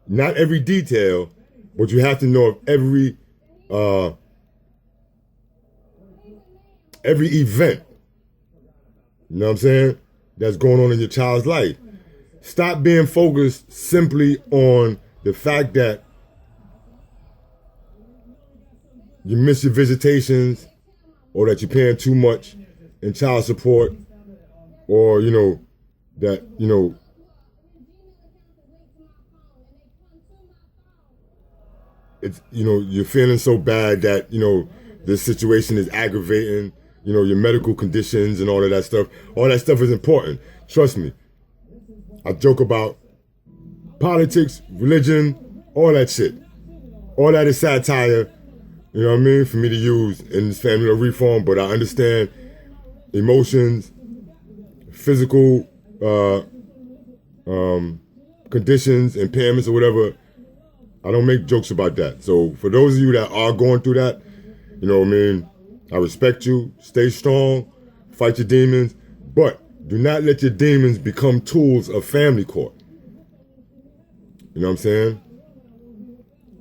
Not every detail, but you have to know of every event. You know what I'm saying? That's going on in your child's life. Stop being focused simply on the fact that you miss your visitations, or that you're paying too much in child support, or, that, it's, you're feeling so bad that, this situation is aggravating, your medical conditions and all of that stuff. All that stuff is important. Trust me. I joke about politics, religion, all that shit. All that is satire, you know what I mean, for me to use in this family of reform, but I understand emotions, physical conditions, impairments, or whatever. I don't make jokes about that. So for those of you that are going through that, you know what I mean, I respect you. Stay strong, fight your demons, but do not let your demons become tools of family court. You know what I'm saying?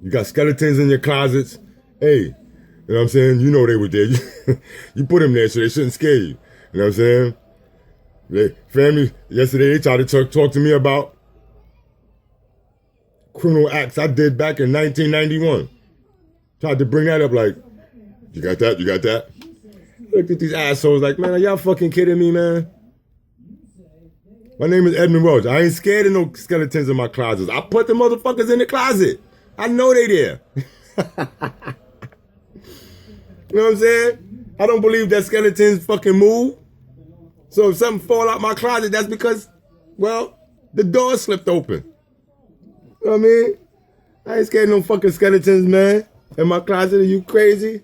You got skeletons in your closets. Hey, you know what I'm saying? You know they were there. You put them there so they shouldn't scare you. You know what I'm saying? Family, yesterday they tried to talk to me about criminal acts I did back in 1991. Tried to bring that up like, you got that? You got that? Looked at these assholes like, man, are y'all fucking kidding me, man? My name is Edmund Welch. I ain't scared of no skeletons in my closets. I put the motherfuckers in the closet. I know they there. You know what I'm saying? I don't believe that skeletons fucking move. So if something fall out my closet, that's because, well, the door slipped open. You know what I mean? I ain't scared of no fucking skeletons, man. In my closet, are you crazy?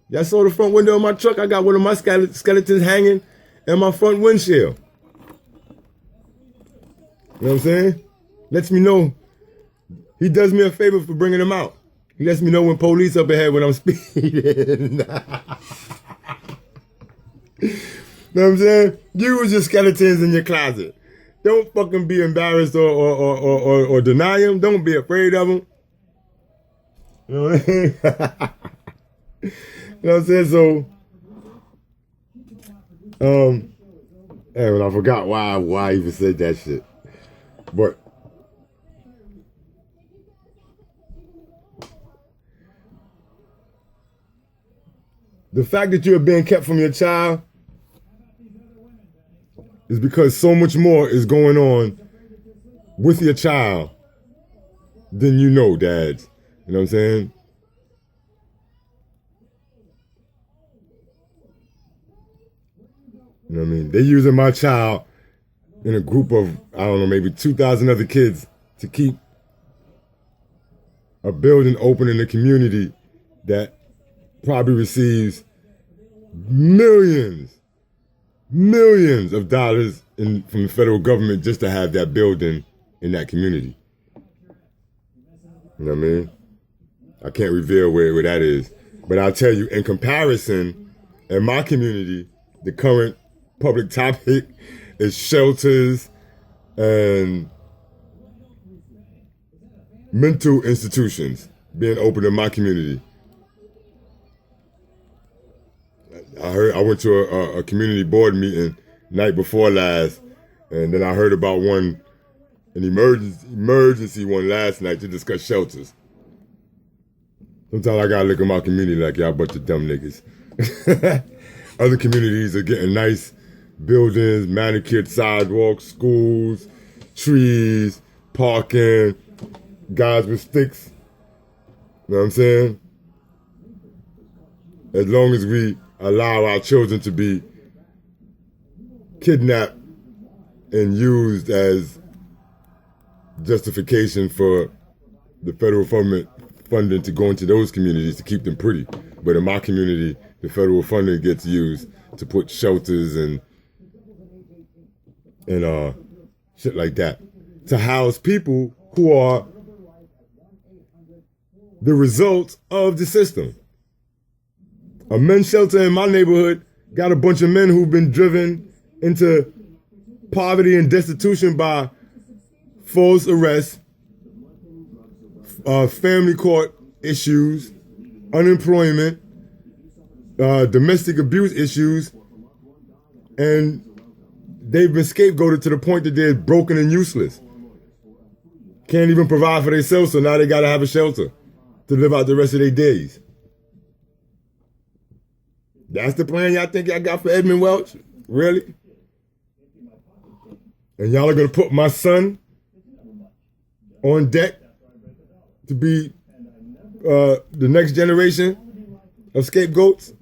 Y'all saw the front window of my truck? I got one of my skeletons hanging in my front windshield. You know what I'm saying? Lets me know. He does me a favor for bringing them out. He lets me know when police up ahead when I'm speeding. You know what I'm saying? Use your skeletons in your closet. Don't fucking be embarrassed or deny them. Don't be afraid of them. You know what I mean? You know what I'm saying? So, and I forgot why I even said that shit. But the fact that you're being kept from your child is because so much more is going on with your child than you know, dads. You know what I'm saying? You know what I mean? They're using my child in a group of, I don't know, maybe 2,000 other kids to keep a building open in a community that probably receives millions of dollars from the federal government just to have that building in that community. You know what I mean? I can't reveal where that is. But I'll tell you, in comparison, in my community, the current public topic is shelters and mental institutions being open in my community. I went to a community board meeting night before last, and then I heard about an emergency one last night to discuss shelters. Sometimes I gotta look at my community like y'all bunch of dumb niggas. Other communities are getting nice buildings, manicured sidewalks, schools, trees, parking, guys with sticks. You know what I'm saying? As long as we allow our children to be kidnapped and used as justification for the federal funding to go into those communities to keep them pretty. But in my community, the federal funding gets used to put shelters and shit like that, to house people who are the result of the system. A men's shelter in my neighborhood got a bunch of men who've been driven into poverty and destitution by false arrests, family court issues, unemployment, domestic abuse issues, and they've been scapegoated to the point that they're broken and useless. Can't even provide for themselves, so now they gotta have a shelter to live out the rest of their days. That's the plan y'all think y'all got for Edmund Welch? Really? And y'all are gonna put my son on deck to be the next generation of scapegoats?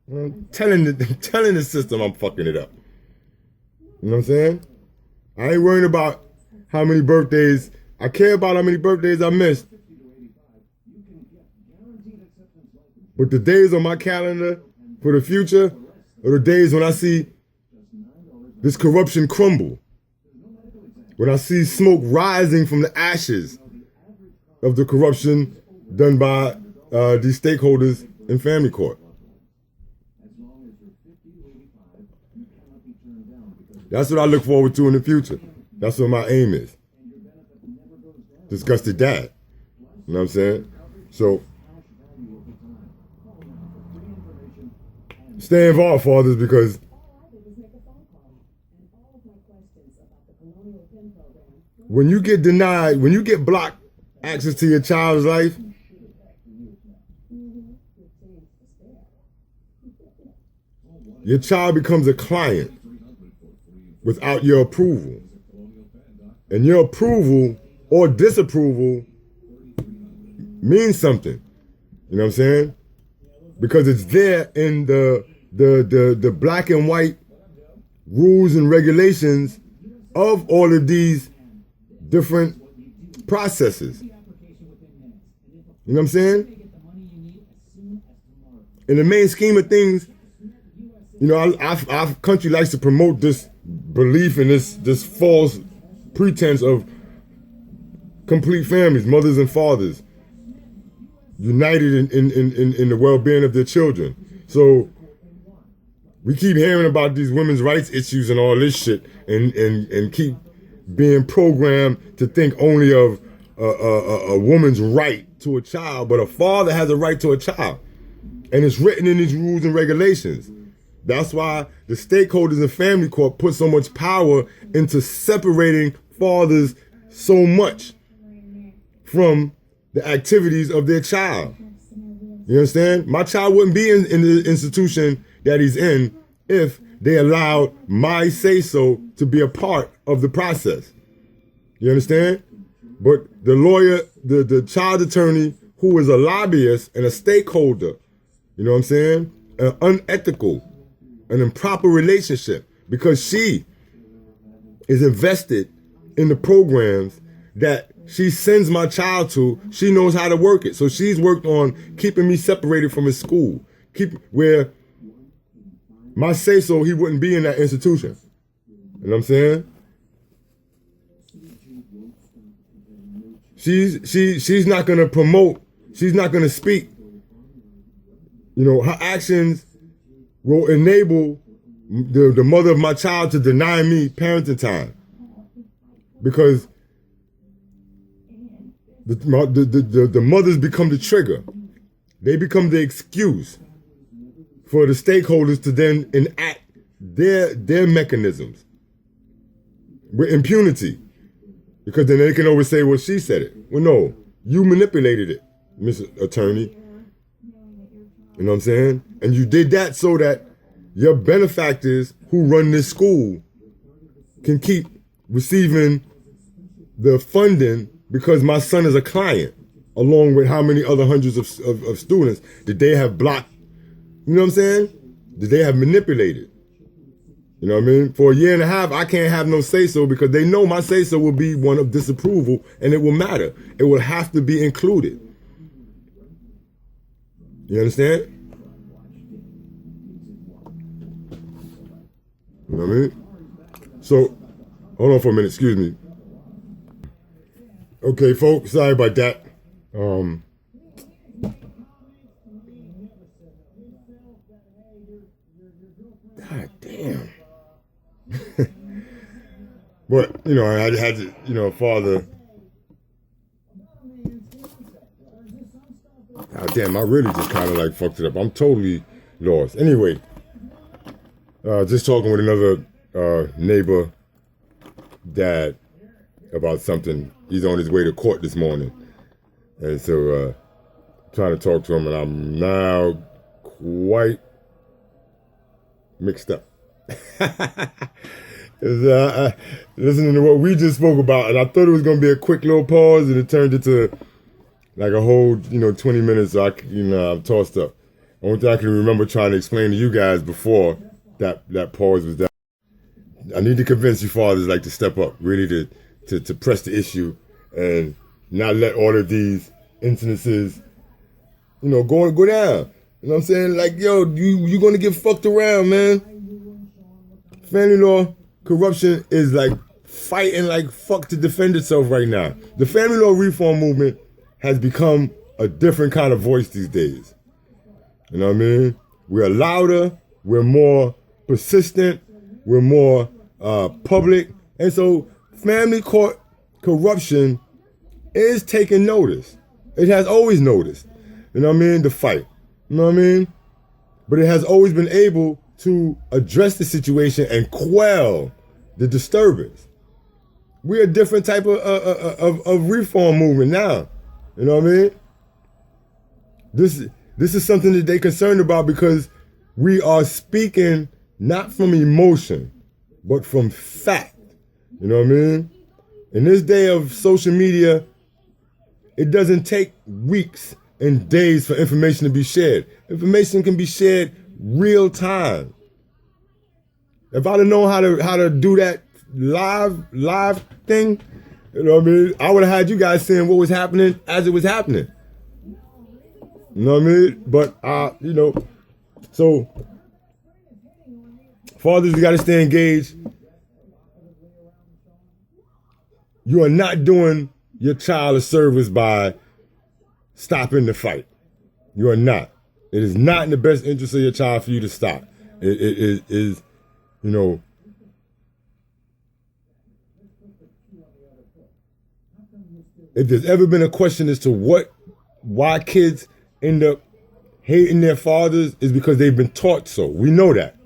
I'm telling the system I'm fucking it up. You know what I'm saying? I ain't worrying about how many birthdays. I care about how many birthdays I missed. But the days on my calendar for the future are the days when I see this corruption crumble. When I see smoke rising from the ashes of the corruption done by these stakeholders in family court. That's what I look forward to in the future. That's what my aim is. Disgusted dad. You know what I'm saying? So, stay involved, fathers, because when you get denied, when you get blocked access to your child's life, your child becomes a client without your approval. And your approval or disapproval means something. You know what I'm saying? Because it's there in the black and white rules and regulations of all of these different processes. You know what I'm saying? In the main scheme of things, you know, our country likes to promote this belief in this false pretense of complete families, mothers and fathers, united in the well-being of their children. So we keep hearing about these women's rights issues and all this shit, and keep being programmed to think only of a woman's right to a child, but a father has a right to a child. And it's written in these rules and regulations. That's why the stakeholders in family court put so much power into separating fathers so much from the activities of their child. You understand? My child wouldn't be in the institution that he's in if they allowed my say-so to be a part of the process. You understand? But the lawyer, the child attorney, who is a lobbyist and a stakeholder, you know what I'm saying? An unethical, an improper relationship, because she is invested in the programs that she sends my child to. She knows how to work it. So she's worked on keeping me separated from his school, where my say-so, he wouldn't be in that institution. You know what I'm saying? She's not going to promote. She's not going to speak. You know, her actions will enable the mother of my child to deny me parenting time, because the mothers become the trigger. They become the excuse for the stakeholders to then enact their mechanisms with impunity. Because then they can always say, well, she said it. Well, no, you manipulated it, Mr. Attorney. You know what I'm saying? And you did that so that your benefactors who run this school can keep receiving the funding because my son is a client, along with how many other hundreds of students that they have blocked, you know what I'm saying? That they have manipulated. You know what I mean? For a year and a half, I can't have no say-so because they know my say-so will be one of disapproval and it will matter. It will have to be included. You understand? You know what I mean? So, hold on for a minute, excuse me. Okay, folks, sorry about that. God damn. But, you know, I had to, you know, father. God damn, I really just kind of like fucked it up. I'm totally lost. Anyway, just talking with another neighbor dad about something. He's on his way to court this morning. And so, trying to talk to him, and I'm now quite mixed up. Listening to what we just spoke about, and I thought it was going to be a quick little pause, and it turned into like a whole, 20 minutes. So I'm tossed up. Only thing I can remember trying to explain to you guys before that pause was that I need to convince you fathers like to step up, really to press the issue and not let all of these incidences, go down. You know what I'm saying? Like, yo, you're going to get fucked around, man. Family law corruption is like fighting like fuck to defend itself right now. The family law reform movement has become a different kind of voice these days. You know what I mean? We're louder, we're more persistent, we're more public. And so family court corruption is taking notice. It has always noticed. You know what I mean? The fight. You know what I mean? But it has always been able to address the situation and quell the disturbance. We're a different type of reform movement now. You know what I mean? This is something that they're concerned about because we are speaking not from emotion, but from fact. You know what I mean? In this day of social media, it doesn't take weeks and days for information to be shared. Information can be shared real time. If I'd have known how to do that live thing, you know what I mean, I would have had you guys seeing what was happening as it was happening. You know what I mean? But so fathers, you gotta stay engaged. You are not doing your child a service by stopping the fight. You are not. It is not in the best interest of your child for you to stop. It is, if there's ever been a question as to why kids end up hating their fathers is because they've been taught so. We know that.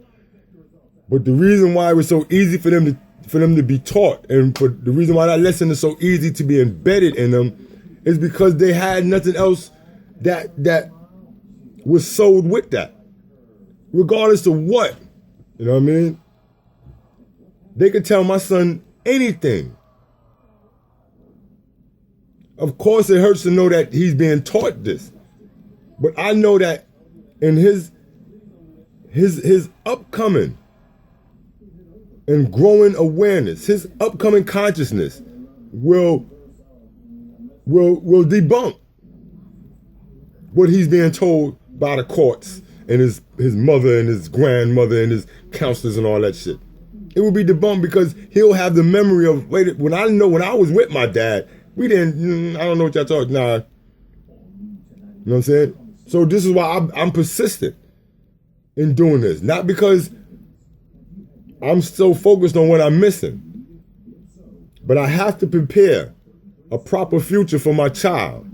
But the reason why it was so easy for them to be taught, and for the reason why that lesson is so easy to be embedded in them, is because they had nothing else that was sold with that. Regardless of what. You know what I mean? They could tell my son anything. Of course it hurts to know that he's being taught this. But I know that in his upcoming and growing awareness, his upcoming consciousness will debunk what he's being told by the courts and his mother and his grandmother and his counselors and all that shit. It will be debunked because he'll have the memory of, when I was with my dad, we didn't, I don't know what y'all talking, nah. You know what I'm saying? So this is why I'm persistent in doing this. Not because I'm so focused on what I'm missing, but I have to prepare a proper future for my child.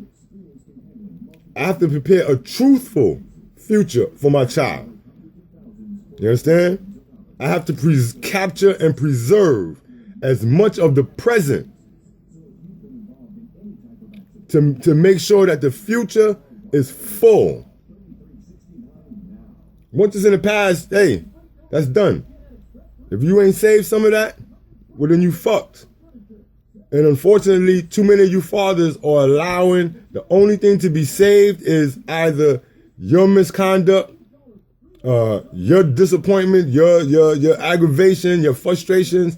I have to prepare a truthful future for my child. You understand? I have to capture and preserve as much of the present to make sure that the future is full. Once it's in the past, hey, that's done. If you ain't saved some of that, well then you fucked. And unfortunately, too many of you fathers are allowing the only thing to be saved is either your misconduct, your disappointment, your aggravation, your frustrations,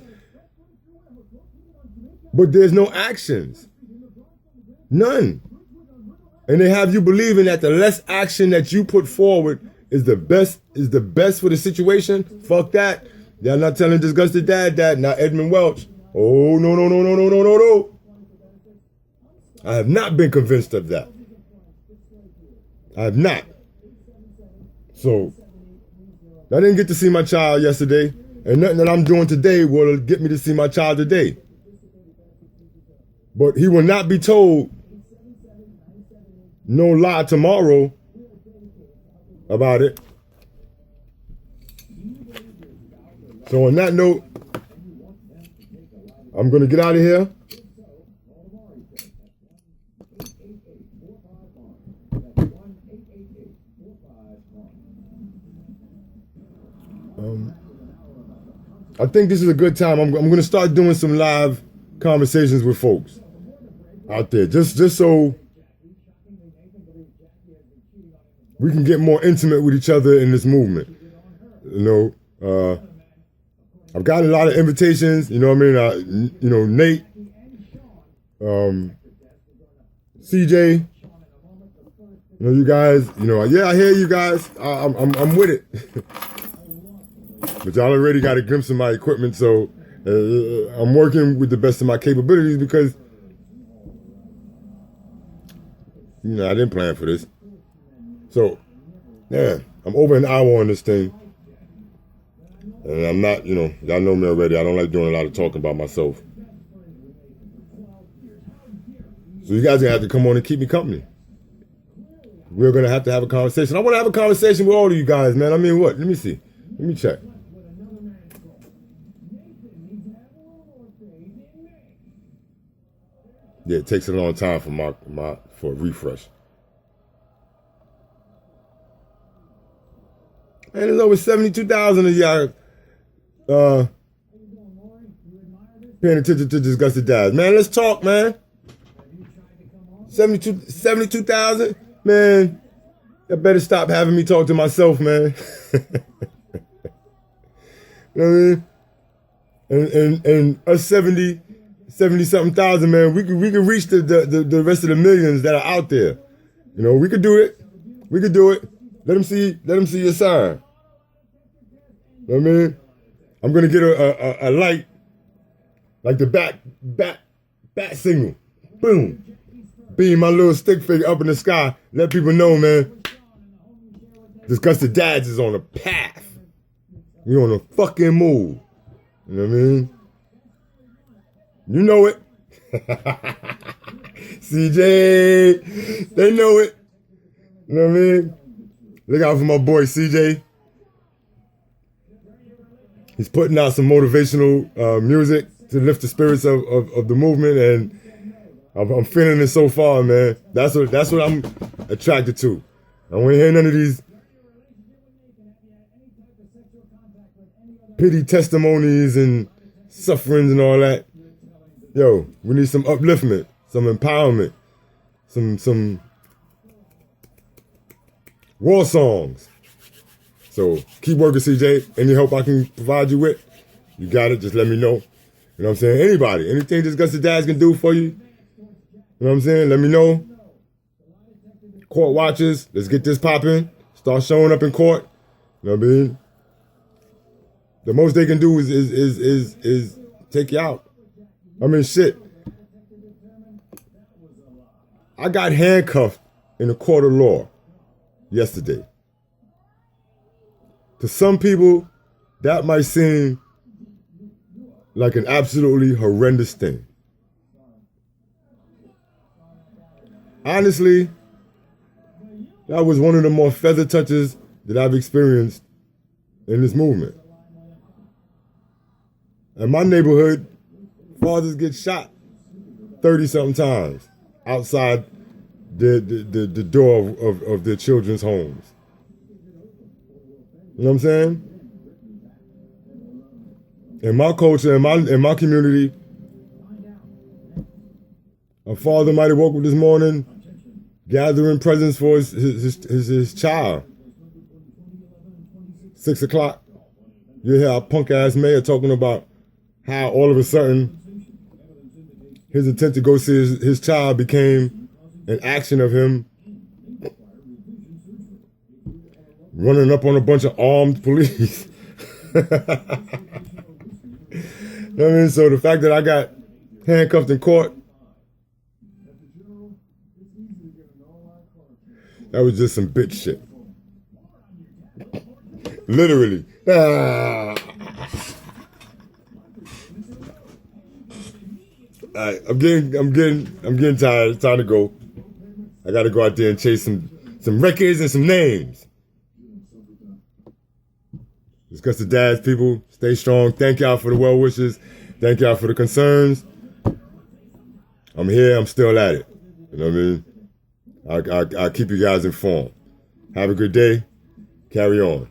but there's no actions. None. And they have you believing that the less action that you put forward is the best for the situation. Fuck that. Y'all not telling disgusted dad that, not Edmund Welch. Oh, no, no, no, no, no, no, no, no. I have not been convinced of that. I have not. So, I didn't get to see my child yesterday, and nothing that I'm doing today will get me to see my child today. But he will not be told no lie tomorrow about it. So on that note, I'm going to get out of here. I think this is a good time. I'm going to start doing some live conversations with folks out there, just so we can get more intimate with each other in this movement. You know, I've gotten a lot of invitations. You know what I mean? Nate, CJ. You know, you guys. Yeah, I hear you guys. I'm with it. But y'all already got a glimpse of my equipment, so I'm working with the best of my capabilities because, I didn't plan for this. So, yeah, I'm over an hour on this thing. And I'm not, y'all know me already. I don't like doing a lot of talking about myself. So you guys are going to have to come on and keep me company. We're going to have a conversation. I want to have a conversation with all of you guys, man. I mean, what? Let me see. Let me check. Yeah, it takes a long time for a refresh. And there's over 72,000 of y'all paying attention to disgusted dads. Man, let's talk, man. 72,000? Man, I better stop having me talk to myself, man. You know what I mean? And us 70-something thousand, man, we could reach the rest of the millions that are out there. We could do it. We could do it. Let them see your sign. You know what I mean? I'm gonna get a light, like the bat signal. Boom. Beam my little stick figure up in the sky. Let people know, man. Disgusted Dads is on a path. We on a fucking move. You know what I mean? You know it. CJ, they know it. You know what I mean? Look out for my boy CJ. He's putting out some motivational music to lift the spirits of the movement, and I'm feeling it so far, man. That's what I'm attracted to. I don't want to hear none of these pity testimonies and sufferings and all that. Yo, we need some upliftment, some empowerment, some war songs. So keep working, CJ. Any help I can provide you with, you got it. Just let me know. You know what I'm saying? Anybody, anything Disgusted Dads can do for you, you know what I'm saying? Let me know. Court watches, let's get this popping. Start showing up in court. You know what I mean? The most they can do is take you out. I mean, shit. I got handcuffed in a court of law yesterday. To some people, that might seem like an absolutely horrendous thing. Honestly, that was one of the more feather touches that I've experienced in this movement. In my neighborhood, fathers get shot 30-something times outside the door of their children's homes. You know what I'm saying? In my culture, in my community, A father might have woke up this morning gathering presents for his child. 6 o'clock, you hear our punk ass mayor talking about how all of a sudden his intent to go see his child became an action of him running up on a bunch of armed police. You know what I mean? So the fact that I got handcuffed in court, that was just some bitch shit. Literally. All right, I'm getting tired. It's time to go. I gotta go out there and chase some records and some names. Discuss the dads, people. Stay strong. Thank y'all for the well wishes. Thank y'all for the concerns. I'm here. I'm still at it. You know what I mean? I'll keep you guys informed. Have a good day. Carry on.